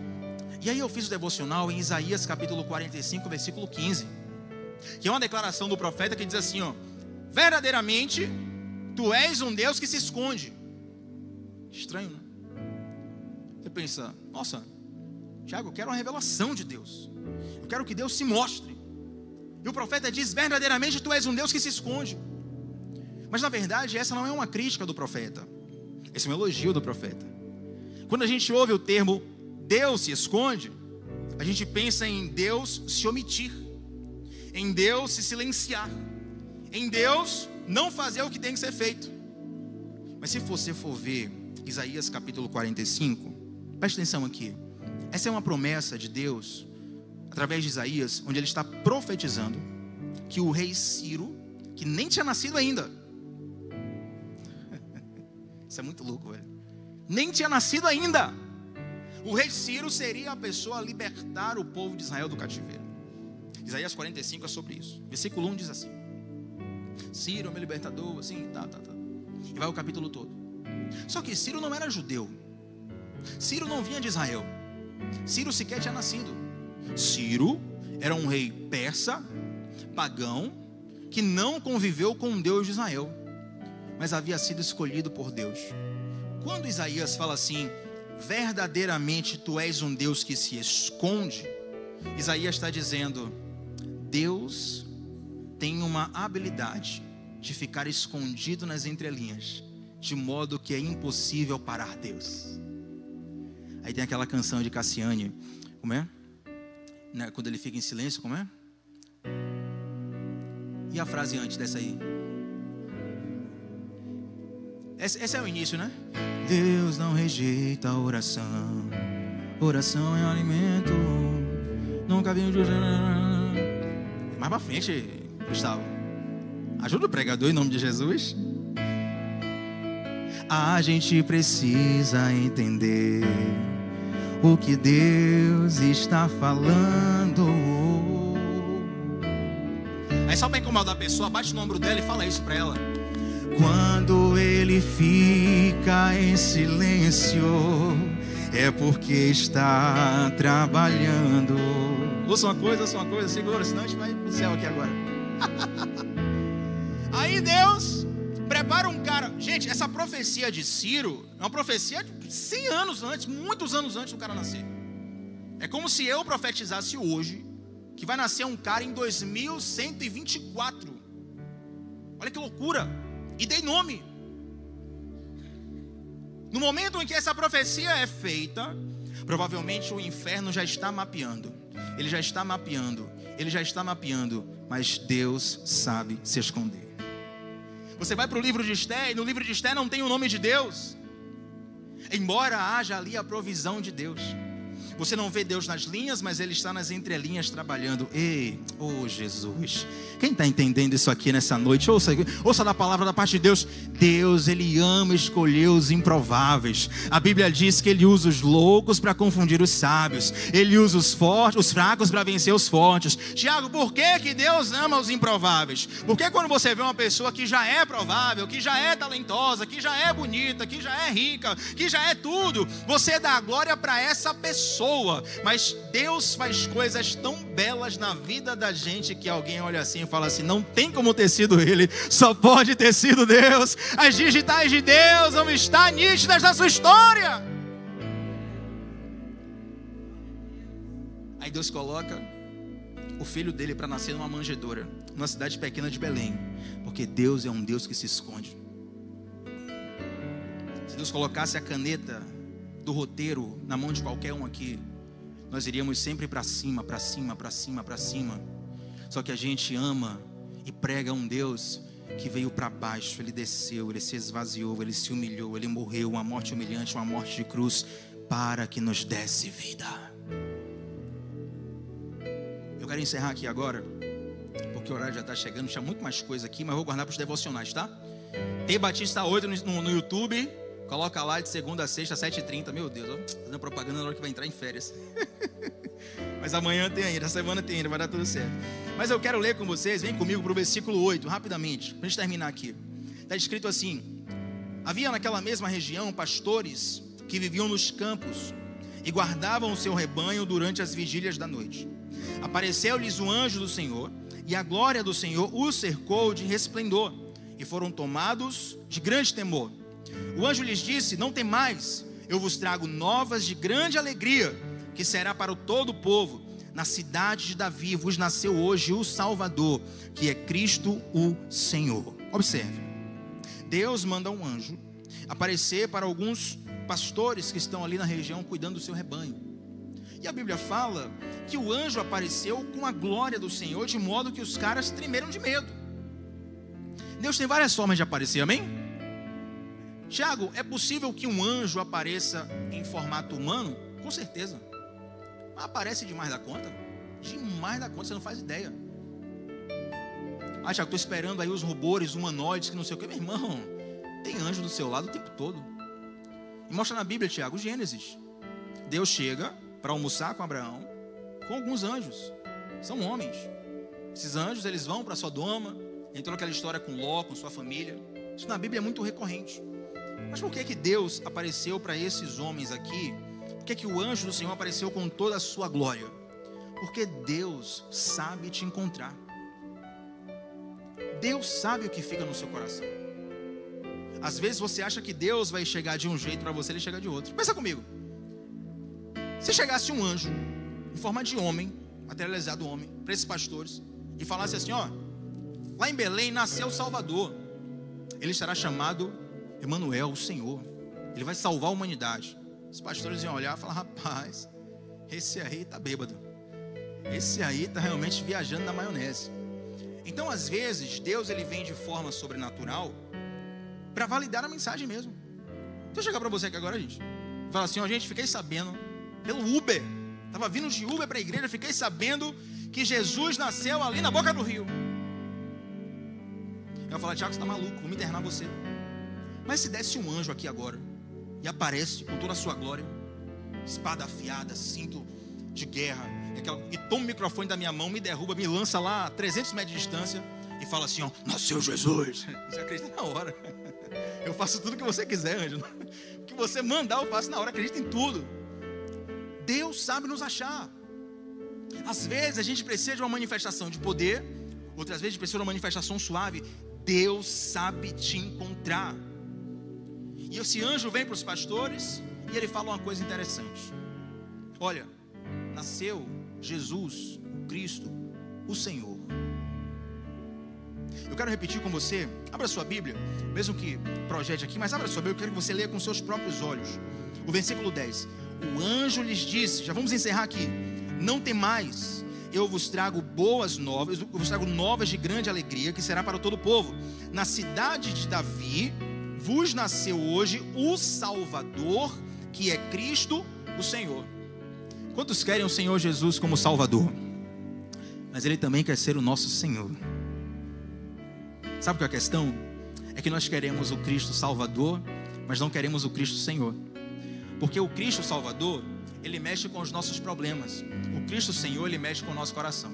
E aí eu fiz o devocional em Isaías capítulo 45, versículo 15, que é uma declaração do profeta que diz assim, verdadeiramente, tu és um Deus que se esconde. Estranho, né? Você pensa, nossa, Tiago, eu quero uma revelação de Deus, eu quero que Deus se mostre. E o profeta diz, verdadeiramente tu és um Deus que se esconde. Mas na verdade essa não é uma crítica do profeta, esse é um elogio do profeta. Quando a gente ouve o termo Deus se esconde, a gente pensa em Deus se omitir, em Deus se silenciar, em Deus não fazer o que tem que ser feito. Mas se você for ver Isaías capítulo 45, preste atenção aqui. Essa é uma promessa de Deus, através de Isaías, onde ele está profetizando que o rei Ciro, que nem tinha nascido ainda, isso é muito louco, velho, nem tinha nascido ainda, o rei Ciro seria a pessoa a libertar o povo de Israel do cativeiro. Isaías 45 é sobre isso. Versículo 1 diz assim: Ciro é meu libertador, assim, e vai o capítulo todo. Só que Ciro não era judeu, Ciro não vinha de Israel, Ciro sequer tinha nascido. Ciro era um rei persa, pagão, que não conviveu com o Deus de Israel, mas havia sido escolhido por Deus. Quando Isaías fala assim, verdadeiramente tu és um Deus que se esconde, Isaías está dizendo, Deus tem uma habilidade de ficar escondido nas entrelinhas, de modo que é impossível parar Deus. Aí tem aquela canção de Cassiane, como é? Quando ele fica em silêncio, como é? E a frase antes dessa aí? Esse é o início, né? Deus não rejeita a oração, oração é alimento, nunca vi um justo. Mais pra frente, Gustavo, ajuda o pregador em nome de Jesus. A gente precisa entender o que Deus está falando. Aí só para incomodar a pessoa, bate no ombro dela e fala isso para ela. Quando ele fica em silêncio, é porque está trabalhando. Ouça uma coisa, segura, senão a gente vai pro céu aqui agora. Aí Deus prepara um cara. Gente, essa profecia de Ciro é uma profecia de 100 anos antes, muitos anos antes do cara nascer. É como se eu profetizasse hoje que vai nascer um cara em 2124. Olha que loucura. E dei nome. No momento em que essa profecia é feita, provavelmente o inferno já está mapeando. Ele já está mapeando, mas Deus sabe se esconder. Você vai para o livro de Esté, e no livro de Esté não tem o nome de Deus, embora haja ali a provisão de Deus. Você não vê Deus nas linhas, mas Ele está nas entrelinhas trabalhando. Ei, oh Jesus, quem está entendendo isso aqui nessa noite? Ouça da palavra da parte de Deus. Deus, Ele ama escolher os improváveis. A Bíblia diz que Ele usa os loucos para confundir os sábios. Ele usa os fracos para vencer os fortes. Tiago, por que Deus ama os improváveis? Porque quando você vê uma pessoa que já é provável, que já é talentosa, que já é bonita, que já é rica, que já é tudo, você dá a glória para essa pessoa. Mas Deus faz coisas tão belas na vida da gente que alguém olha assim e fala assim: não tem como ter sido Ele, só pode ter sido Deus. As digitais de Deus vão estar nítidas na sua história. Aí Deus coloca o filho dele para nascer numa manjedoura, numa cidade pequena de Belém, porque Deus é um Deus que se esconde. Se Deus colocasse a caneta do roteiro na mão de qualquer um aqui, nós iríamos sempre para cima, para cima, para cima, para cima. Só que a gente ama e prega um Deus que veio para baixo. Ele desceu, Ele se esvaziou, Ele se humilhou, Ele morreu uma morte humilhante, uma morte de cruz, para que nos desse vida. Eu quero encerrar aqui agora, porque o horário já está chegando. Tinha muito mais coisa aqui, mas vou guardar para os devocionais, tá? Tem Batista 8 no YouTube. Coloca lá de segunda a sexta, 7h30. Meu Deus, ó, fazendo propaganda na hora que vai entrar em férias. Mas amanhã tem ainda, essa semana tem ainda, vai dar tudo certo. Mas eu quero ler com vocês, vem comigo para o versículo 8, rapidamente, para a gente terminar aqui. Está escrito assim: havia naquela mesma região pastores que viviam nos campos e guardavam o seu rebanho durante as vigílias da noite. Apareceu-lhes o anjo do Senhor, e a glória do Senhor os cercou de resplendor, e foram tomados de grande temor. O anjo lhes disse: não temais, eu vos trago novas de grande alegria, que será para todo o povo. Na cidade de Davi vos nasceu hoje o Salvador, que é Cristo o Senhor. Observe, Deus manda um anjo aparecer para alguns pastores que estão ali na região cuidando do seu rebanho. E a Bíblia fala que o anjo apareceu com a glória do Senhor, de modo que os caras tremeram de medo. Deus tem várias formas de aparecer, amém? Tiago, é possível que um anjo apareça em formato humano? Com certeza. Mas aparece demais da conta? Demais da conta, você não faz ideia. Ah, Tiago, estou esperando aí os robôs humanoides, que não sei o que. Meu irmão, tem anjo do seu lado o tempo todo. E mostra na Bíblia, Tiago, Gênesis. Deus chega para almoçar com Abraão, com alguns anjos. São homens. Esses anjos, eles vão para Sodoma. Entrou aquela história com Ló, com sua família. Isso na Bíblia é muito recorrente. Mas por que Deus apareceu para esses homens aqui? Por que o anjo do Senhor apareceu com toda a sua glória? Porque Deus sabe te encontrar. Deus sabe o que fica no seu coração. Às vezes você acha que Deus vai chegar de um jeito para você, Ele chega de outro. Pensa comigo. Se chegasse um anjo em forma de homem, materializado homem, para esses pastores, e falasse assim: ó, lá em Belém nasceu o Salvador, Ele estará chamado Emanuel, o Senhor, Ele vai salvar a humanidade. Os pastores iam olhar e falar: rapaz, esse aí está bêbado, esse aí está realmente viajando na maionese. Então às vezes Deus, Ele vem de forma sobrenatural para validar a mensagem mesmo. Deixa eu chegar para você aqui agora, gente. Fala assim: ó, gente, fiquei sabendo pelo Uber, estava vindo de Uber para a igreja, fiquei sabendo que Jesus nasceu ali na boca do rio. Eu vou falar: Tiago, você está maluco, vou me internar você. Mas se desse um anjo aqui agora e aparece com toda a sua glória, espada afiada, cinto de guerra, e toma o microfone da minha mão, me derruba, me lança lá a 300 metros de distância e fala assim: ó, nasceu Jesus. Você acredita na hora. Eu faço tudo o que você quiser, anjo. O que você mandar eu faço na hora, acredita em tudo. Deus sabe nos achar. Às vezes a gente precisa de uma manifestação de poder, outras vezes a gente precisa de uma manifestação suave. Deus sabe te encontrar. E esse anjo vem para os pastores e ele fala uma coisa interessante: olha, nasceu Jesus, o Cristo, o Senhor. Eu quero repetir com você. Abra sua Bíblia, mesmo que projete aqui, mas abra sua Bíblia. Eu quero que você leia com seus próprios olhos o versículo 10. O anjo lhes disse, já vamos encerrar aqui: não temais, eu vos trago boas novas, eu vos trago novas de grande alegria, que será para todo o povo. Na cidade de Davi vos nasceu hoje o Salvador, que é Cristo o Senhor. Quantos querem o Senhor Jesus como Salvador? Mas Ele também quer ser o nosso Senhor. Sabe qual é a questão? É que nós queremos o Cristo Salvador, mas não queremos o Cristo Senhor. Porque o Cristo Salvador, Ele mexe com os nossos problemas. O Cristo Senhor, Ele mexe com o nosso coração.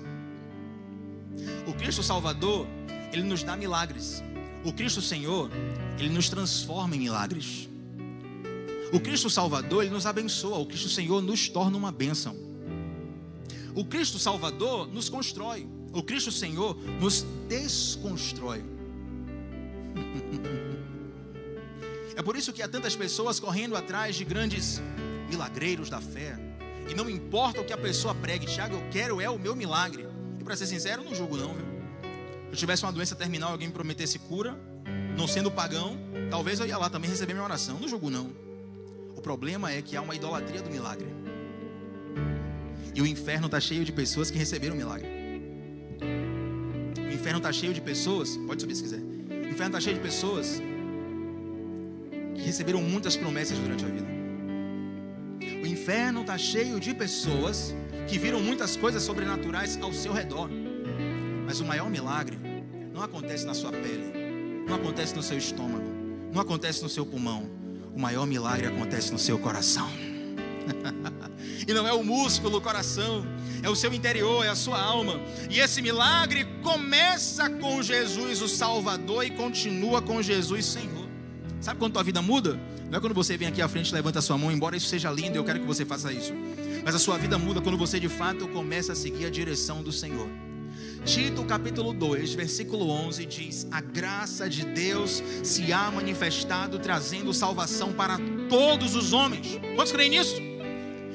O Cristo Salvador, Ele nos dá milagres. O Cristo Senhor, Ele nos transforma em milagres. O Cristo Salvador, Ele nos abençoa. O Cristo Senhor nos torna uma bênção. O Cristo Salvador nos constrói. O Cristo Senhor nos desconstrói. É por isso que há tantas pessoas correndo atrás de grandes milagreiros da fé. E não importa o que a pessoa pregue, Tiago, eu quero é o meu milagre. E para ser sincero, eu não julgo não, viu? Se eu tivesse uma doença terminal, alguém me prometesse cura, não sendo pagão, talvez eu ia lá também receber minha oração. Não julgo não. O problema é que há uma idolatria do milagre. E o inferno está cheio de pessoas que receberam o milagre. O inferno está cheio de pessoas, pode subir se quiser. O inferno está cheio de pessoas que receberam muitas promessas durante a vida. O inferno está cheio de pessoas que viram muitas coisas sobrenaturais ao seu redor. Mas o maior milagre não acontece na sua pele, não acontece no seu estômago, não acontece no seu pulmão. O maior milagre acontece no seu coração. E não é o músculo, o coração, é o seu interior, é a sua alma. E esse milagre começa com Jesus, o Salvador, e continua com Jesus, Senhor. Sabe quando tua vida muda? Não é quando você vem aqui à frente e levanta a sua mão, embora isso seja lindo, eu quero que você faça isso. Mas a sua vida muda quando você de fato começa a seguir a direção do Senhor. Tito capítulo 2, versículo 11 diz: a graça de Deus se há manifestado, trazendo salvação para todos os homens. Quantos creem nisso?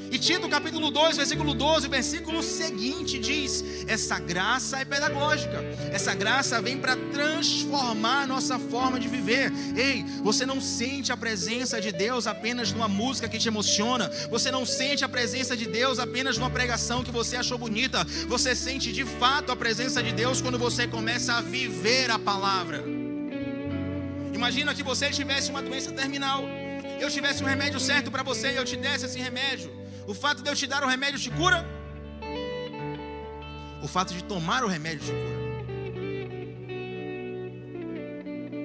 E Tito capítulo 2, versículo 12, versículo seguinte diz: essa graça é pedagógica. Essa graça vem para transformar a nossa forma de viver. Ei, você não sente a presença de Deus apenas numa música que te emociona. Você não sente a presença de Deus apenas numa pregação que você achou bonita. Você sente de fato a presença de Deus quando você começa a viver a palavra. Imagina que você tivesse uma doença terminal, eu tivesse um remédio certo para você e eu te desse esse remédio. O fato de eu te dar o remédio te cura? O fato de tomar o remédio te cura.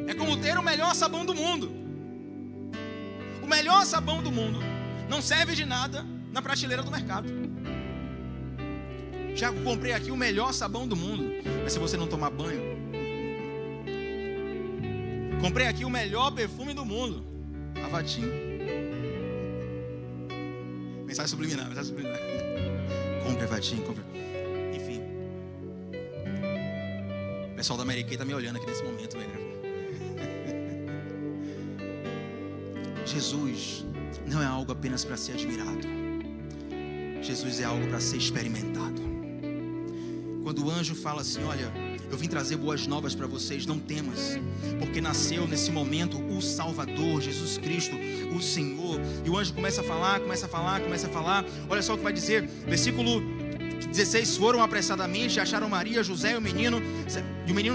É como ter o melhor sabão do mundo. O melhor sabão do mundo não serve de nada na prateleira do mercado. Já comprei aqui o melhor sabão do mundo, mas se você não tomar banho. Comprei aqui o melhor perfume do mundo, Avatim. Mensagem subliminar. Compre, Vatinho, compre. Enfim. O pessoal da Americana está me olhando aqui nesse momento, velho. Jesus não é algo apenas para ser admirado. Jesus é algo para ser experimentado. Quando o anjo fala assim: olha, eu vim trazer boas novas para vocês, não temas, porque nasceu nesse momento o Salvador, Jesus Cristo, o Senhor. E o anjo começa a falar. Olha só o que vai dizer, versículo 16: foram apressadamente, acharam Maria, José e o menino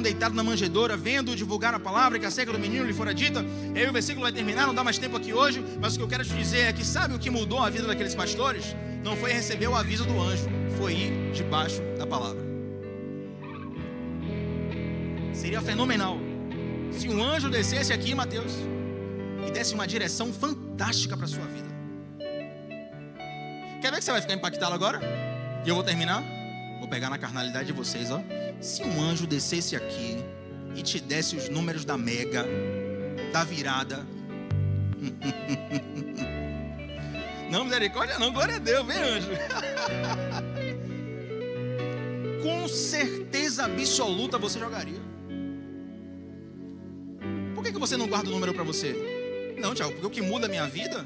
deitado na manjedoura, vendo divulgar a palavra que acerca do menino lhe fora dita. E aí o versículo vai terminar, não dá mais tempo aqui hoje, mas o que eu quero te dizer é que sabe o que mudou a vida daqueles pastores? Não foi receber o aviso do anjo, foi ir debaixo da palavra. Seria fenomenal se um anjo descesse aqui, Mateus, e desse uma direção fantástica para a sua vida. Quer ver que você vai ficar impactado agora? E eu vou terminar? Vou pegar na carnalidade de vocês, ó. Se um anjo descesse aqui e te desse os números da mega, da virada. Não, misericórdia não, glória a Deus, vem anjo. Com certeza absoluta você jogaria. Por que você não guarda o número para você? Não, Tiago, porque o que muda a minha vida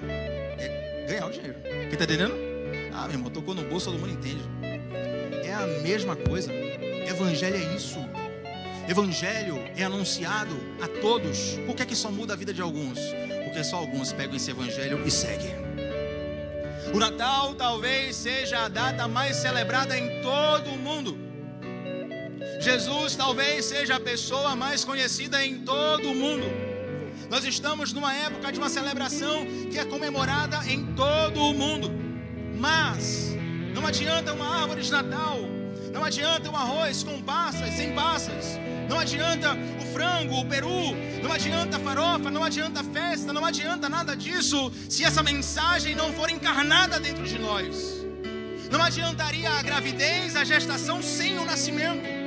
é ganhar o dinheiro. Quem está entendendo? Ah, meu irmão, tocou no bolso, todo mundo entende. É a mesma coisa. Evangelho é isso. Evangelho é anunciado a todos. Por que só muda a vida de alguns? Porque só alguns pegam esse evangelho e seguem. O Natal talvez seja a data mais celebrada em todo o mundo. Jesus talvez seja a pessoa mais conhecida em todo o mundo. Nós estamos numa época de uma celebração que é comemorada em todo o mundo. Mas Não adianta uma árvore de Natal. Não adianta um arroz com passas, sem passas. Não adianta o frango, o peru. Não adianta a farofa, não adianta a festa. Não adianta nada disso se essa mensagem não for encarnada dentro de nós. Não adiantaria a gravidez, a gestação sem o nascimento.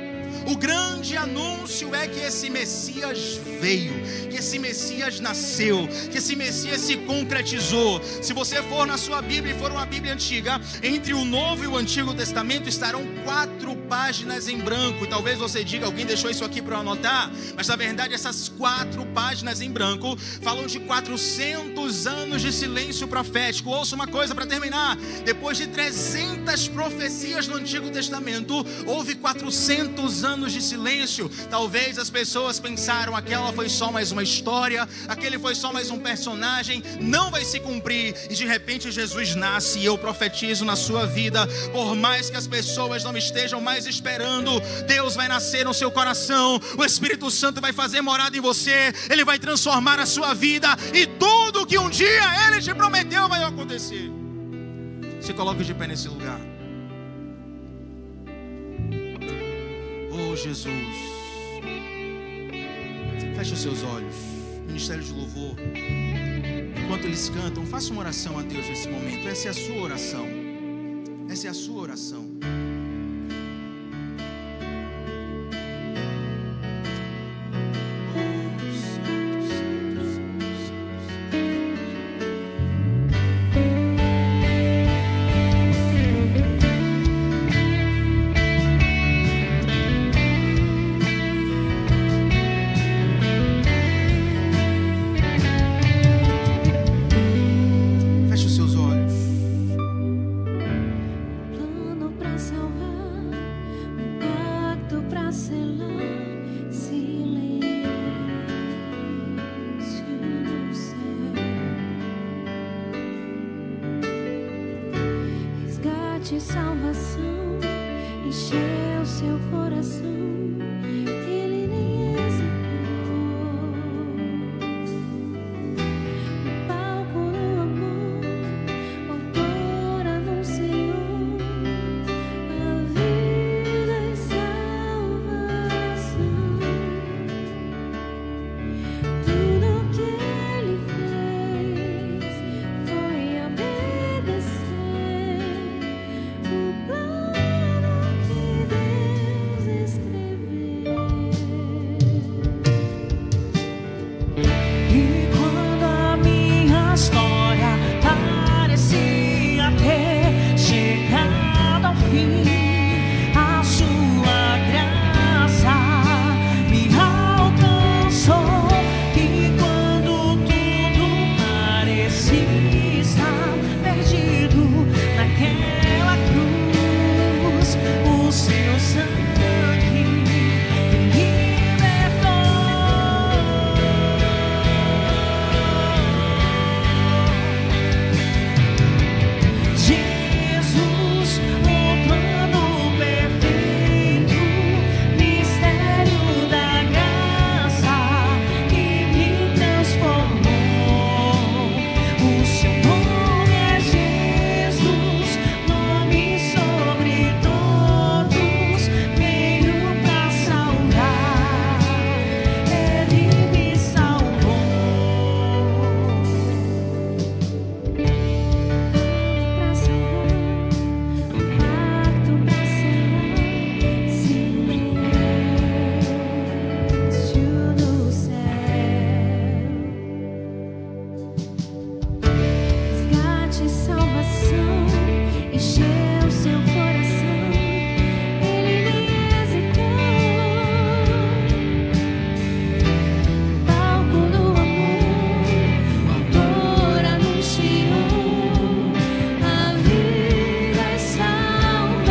O grande anúncio é que esse Messias veio, que esse Messias nasceu, que esse Messias se concretizou. Se você for na sua Bíblia e for uma Bíblia antiga, entre o Novo e o Antigo Testamento estarão 4 páginas em branco. E talvez você diga, alguém deixou isso aqui para eu anotar? Mas na verdade essas 4 páginas em branco falam de 400 anos de silêncio profético. Ouça uma coisa para terminar: depois de 300 profecias no Antigo Testamento, houve 400 anos de silêncio. Talvez as pessoas pensaram, aquela foi só mais uma história, aquele foi só mais um personagem, não vai se cumprir. E de repente Jesus nasce, e eu profetizo na sua vida, por mais que as pessoas não estejam mais esperando, Deus vai nascer no seu coração, o Espírito Santo vai fazer morada em você, Ele vai transformar a sua vida, e tudo que um dia Ele te prometeu vai acontecer. Se coloque de pé nesse lugar. Oh Jesus, feche os seus olhos. Ministério de louvor, enquanto eles cantam, faça uma oração a Deus nesse momento. Essa é a sua oração. Essa é a sua oração. De salvação encheu seu coração, ele nem hesitou. No palco do amor, o autor anunciou a vida e salvação. Tudo que ele fez foi obedecer o plano que Deus escreveu. E quando a minha história parecia ter chegado ao fim, a sua graça me alcançou. E quando tudo parecia estar perdido naquela cruz, o seu sangue me libertou. Jesus, o plano perfeito, mistério da graça que me transformou. O seu nome é Jesus, nome sobre todos, veio pra salvar, ele me salvou. Pra salvar, um pacto pra selar, silêncio do céu. Resgate, salvação, encheu seu coração, ele nem hesitou. No palco do amor, o autor anunciou a vida e salvação.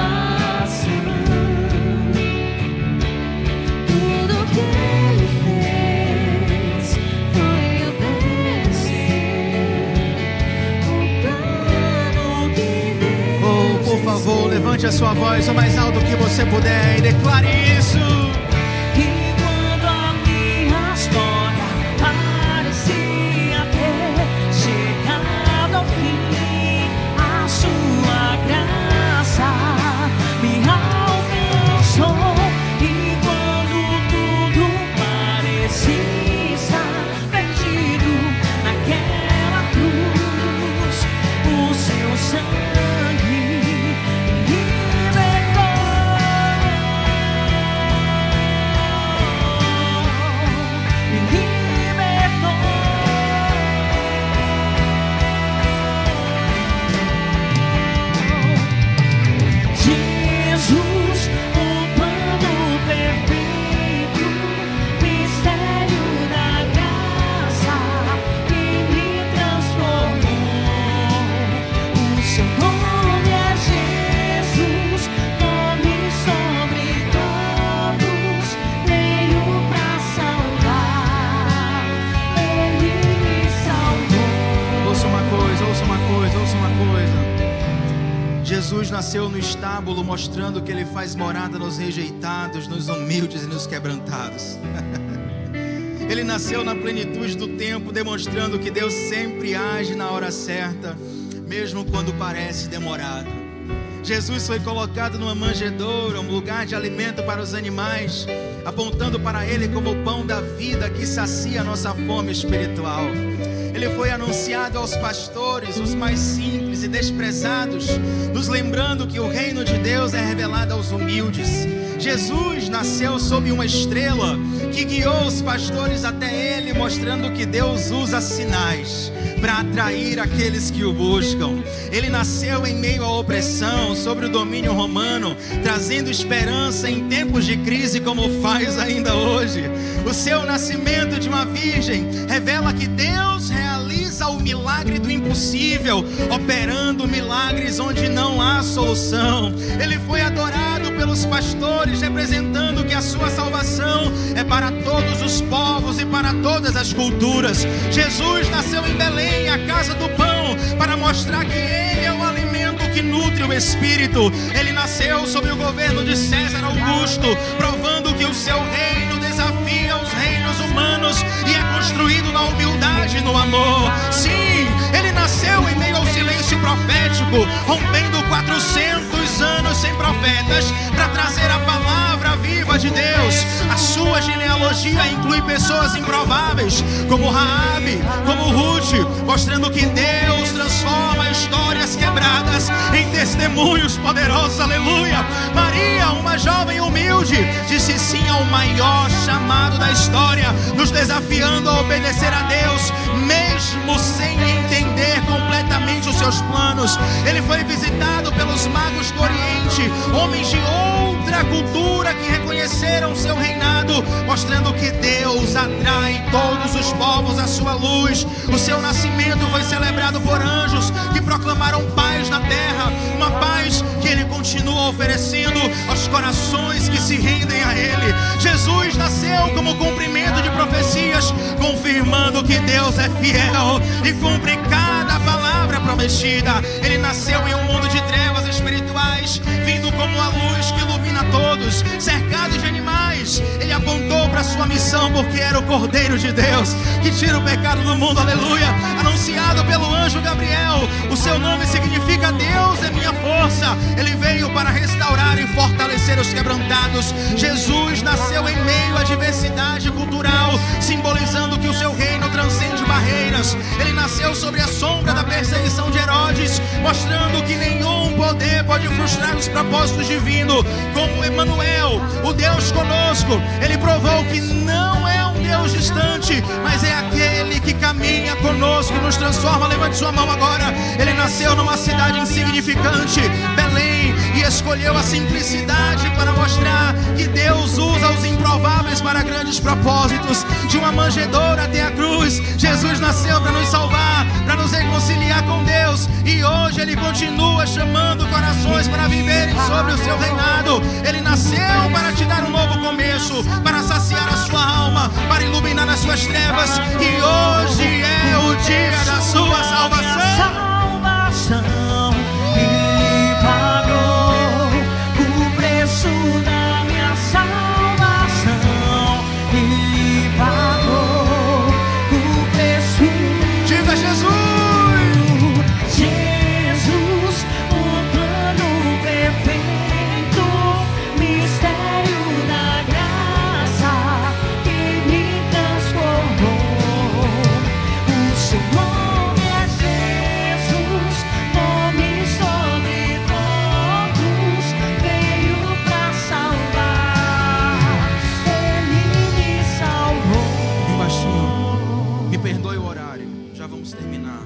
Tudo que ele fez foi obedecer o plano que Deus. Oh, por favor, levante a sua voz o mais alto que você puder e declare isso. E quando a minha história parecia ter chegado ao fim, a sua graça nasceu no estábulo, mostrando que Ele faz morada nos rejeitados, nos humildes e nos quebrantados. Ele nasceu na plenitude do tempo, demonstrando que Deus sempre age na hora certa, mesmo quando parece demorado. Jesus foi colocado numa manjedoura, um lugar de alimento para os animais, apontando para Ele como o pão da vida que sacia a nossa fome espiritual. Ele foi anunciado aos pastores, os mais simples e desprezados, nos lembrando que o reino de Deus é revelado aos humildes. Jesus nasceu sob uma estrela que guiou os pastores até Ele, mostrando que Deus usa sinais para atrair aqueles que o buscam. Ele nasceu em meio à opressão, sobre o domínio romano, trazendo esperança em tempos de crise, como faz ainda hoje. O seu nascimento de uma virgem revela que Deus realiza o milagre do impossível, operando milagres onde não há solução. Ele foi adorado pelos pastores, representando que a sua salvação é para todos os povos e para todas as culturas. Jesus nasceu em Belém, a casa do pão, para mostrar que Ele é o alimento que nutre o espírito. Ele nasceu sob o governo de César Augusto, provando que o seu reino desafia os reinos humanos e é construído na humildade e no amor. Sim, Ele nasceu em meio ao silêncio profético, rompendo 400 anos sem profetas, para trazer a palavra viva de Deus. A sua genealogia inclui pessoas improváveis, como Raabe, como Ruth, mostrando que Deus transforma histórias quebradas em testemunhos poderosos. Aleluia! Maria, uma jovem humilde, disse sim ao maior chamado da história, nos desafiando a obedecer a Deus, mesmo sem entender completamente os seus planos. Ele foi visitado pelos magos do Oriente, homens de outra cultura que reconheceram seu reinado, mostrando que Deus atrai todos os povos à sua luz. O seu nascimento foi celebrado por anjos que proclamaram paz na terra, uma paz que Ele continua oferecendo aos corações que se rendem a Ele. Jesus nasceu como cumprimento de profecias, confirmando que Deus é fiel e cumpre cada palavra prometida. Ele nasceu em um mundo de trevas espirituais, vindo como a luz que ilumina todos, cercado de animais. Ele apontou para sua missão, porque era o Cordeiro de Deus que tira o pecado do mundo. Aleluia! Anunciado pelo anjo Gabriel, o seu nome significa Deus é minha força. Ele veio para restaurar e fortalecer os quebrantados. Jesus nasceu em meio à diversidade cultural, simbolizando que o seu reino transcende barreiras. Ele nasceu sobre a sombra da perseguição de Herodes, mostrando que nenhum poder pode frustrar os propósitos divinos. Como Emanuel, o Deus conosco, Ele provou que não é um Deus distante, mas é aquele que caminha conosco e nos transforma. Levante sua mão agora. Ele nasceu numa cidade insignificante, Belém, e escolheu a simplicidade para mostrar que Deus usa os improváveis para grandes propósitos. De uma manjedoura até a cruz, Jesus nasceu para nos salvar, para nos reconciliar com Deus, e hoje Ele continua chamando corações para viverem sobre o seu reinado. Ele nasceu para te dar um novo começo, para saciar a sua alma, para iluminar as suas trevas, e hoje é o dia da sua salvação. Ele pagou o preço da minha salvação. Ele pagou o preço. Diga Jesus! Jesus, o plano perfeito, mistério da graça que me transformou. O seu nome é Jesus, nome sobre todos, veio pra salvar. Ele me salvou. Bem baixinho. Me perdoe o horário, já vamos terminar.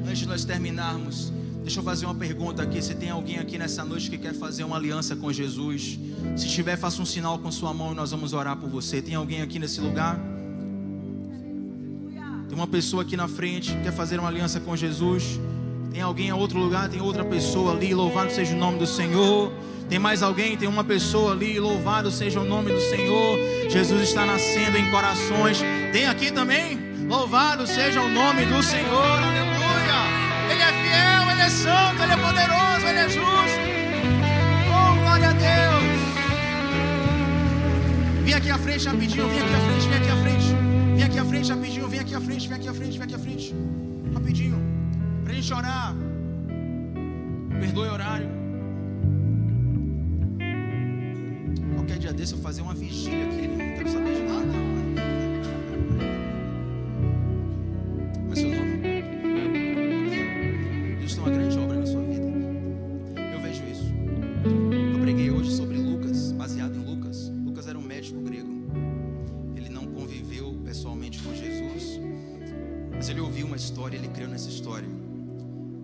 Antes de nós terminarmos, deixa eu fazer uma pergunta aqui. Se tem alguém aqui nessa noite que quer fazer uma aliança com Jesus, se tiver, faça um sinal com sua mão e nós vamos orar por você. Tem alguém aqui nesse lugar? Tem uma pessoa aqui na frente que quer fazer uma aliança com Jesus. Tem alguém em outro lugar? Tem outra pessoa ali. Louvado seja o nome do Senhor. Tem mais alguém? Tem uma pessoa ali. Louvado seja o nome do Senhor. Jesus está nascendo em corações. Tem aqui também? Louvado seja o nome do Senhor. Aleluia. Ele é fiel, Ele é santo, Ele é poderoso, Ele é justo. Vem aqui à frente rapidinho, vem aqui à frente, vem aqui à frente. Vem aqui à frente rapidinho, vem aqui à frente, vem aqui à frente, vem aqui à frente. Rapidinho, pra gente orar. Perdoe o horário. Qualquer dia desse eu vou fazer uma vigília aqui, não quero saber de nada. Mas seu nome? Deus tem uma grande obra na sua vida. Eu vejo isso. Eu preguei hoje sobre Lucas, baseado em Lucas. Lucas era um médico grego. Ele não conviveu pessoalmente com Jesus, mas ele ouviu uma história, ele creu nessa história.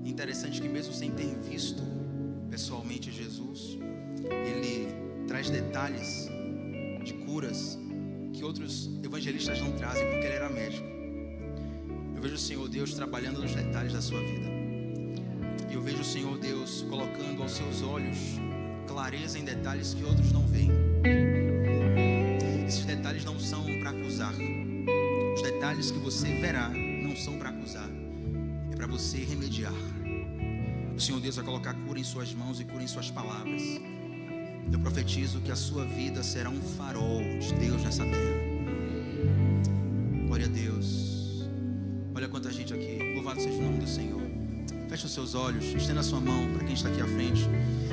Interessante que mesmo sem ter visto pessoalmente Jesus, ele traz detalhes de curas que outros evangelistas não trazem, porque ele era médico. Eu vejo o Senhor Deus trabalhando nos detalhes da sua vida. E eu vejo o Senhor Deus colocando aos seus olhos clareza em detalhes que outros não veem. Esses detalhes não são para acusar. Os detalhes que você verá não são para acusar, é para você remediar. O Senhor Deus vai colocar cura em suas mãos e cura em suas palavras. Eu profetizo que a sua vida será um farol de Deus nessa terra. Glória a Deus. Olha quanta gente aqui. Louvado seja o nome do Senhor. Feche os seus olhos, estenda a sua mão para quem está aqui à frente.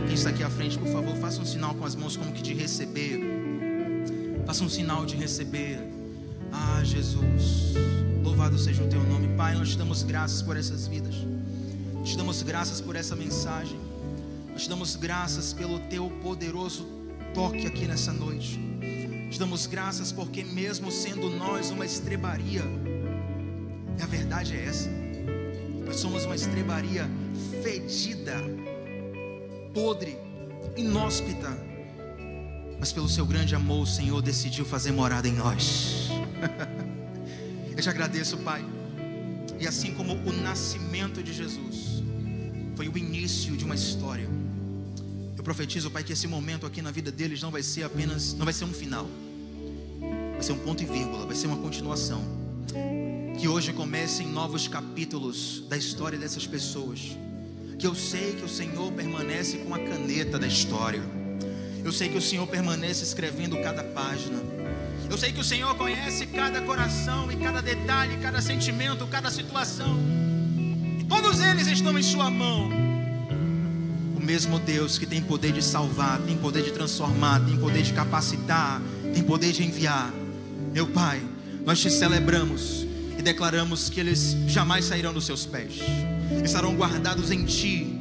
Quem está aqui à frente, por favor, faça um sinal com as mãos como que de receber. Faça um sinal de receber. Ah, Jesus, louvado seja o teu nome. Pai, nós te damos graças por essas vidas. Te damos graças por essa mensagem. Nós te damos graças pelo teu poderoso toque aqui nessa noite. Te damos graças porque mesmo sendo nós uma estrebaria, e a verdade é essa, nós somos uma estrebaria fedida, podre, inóspita, mas pelo seu grande amor o Senhor decidiu fazer morada em nós. Eu te agradeço, Pai. E assim como o nascimento de Jesus foi o início de uma história, eu profetizo, Pai, que esse momento aqui na vida deles não vai ser um final, vai ser um ponto e vírgula, vai ser uma continuação. Que hoje comecem novos capítulos da história dessas pessoas. Que eu sei que o Senhor permanece com a caneta da história. Eu sei que o Senhor permanece escrevendo cada página. Eu sei que o Senhor conhece cada coração e cada detalhe, cada sentimento, cada situação. E todos eles estão em sua mão. O mesmo Deus que tem poder de salvar, tem poder de transformar, tem poder de capacitar, tem poder de enviar. Meu Pai, nós te celebramos e declaramos que eles jamais sairão dos seus pés. Estarão guardados em Ti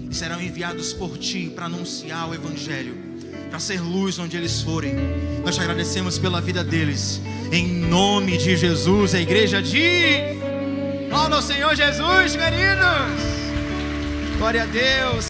e serão enviados por Ti para anunciar o Evangelho, para ser luz onde eles forem. Nós te agradecemos pela vida deles. Em nome de Jesus, a igreja diz: glória ao Senhor Jesus, queridos. Glória a Deus.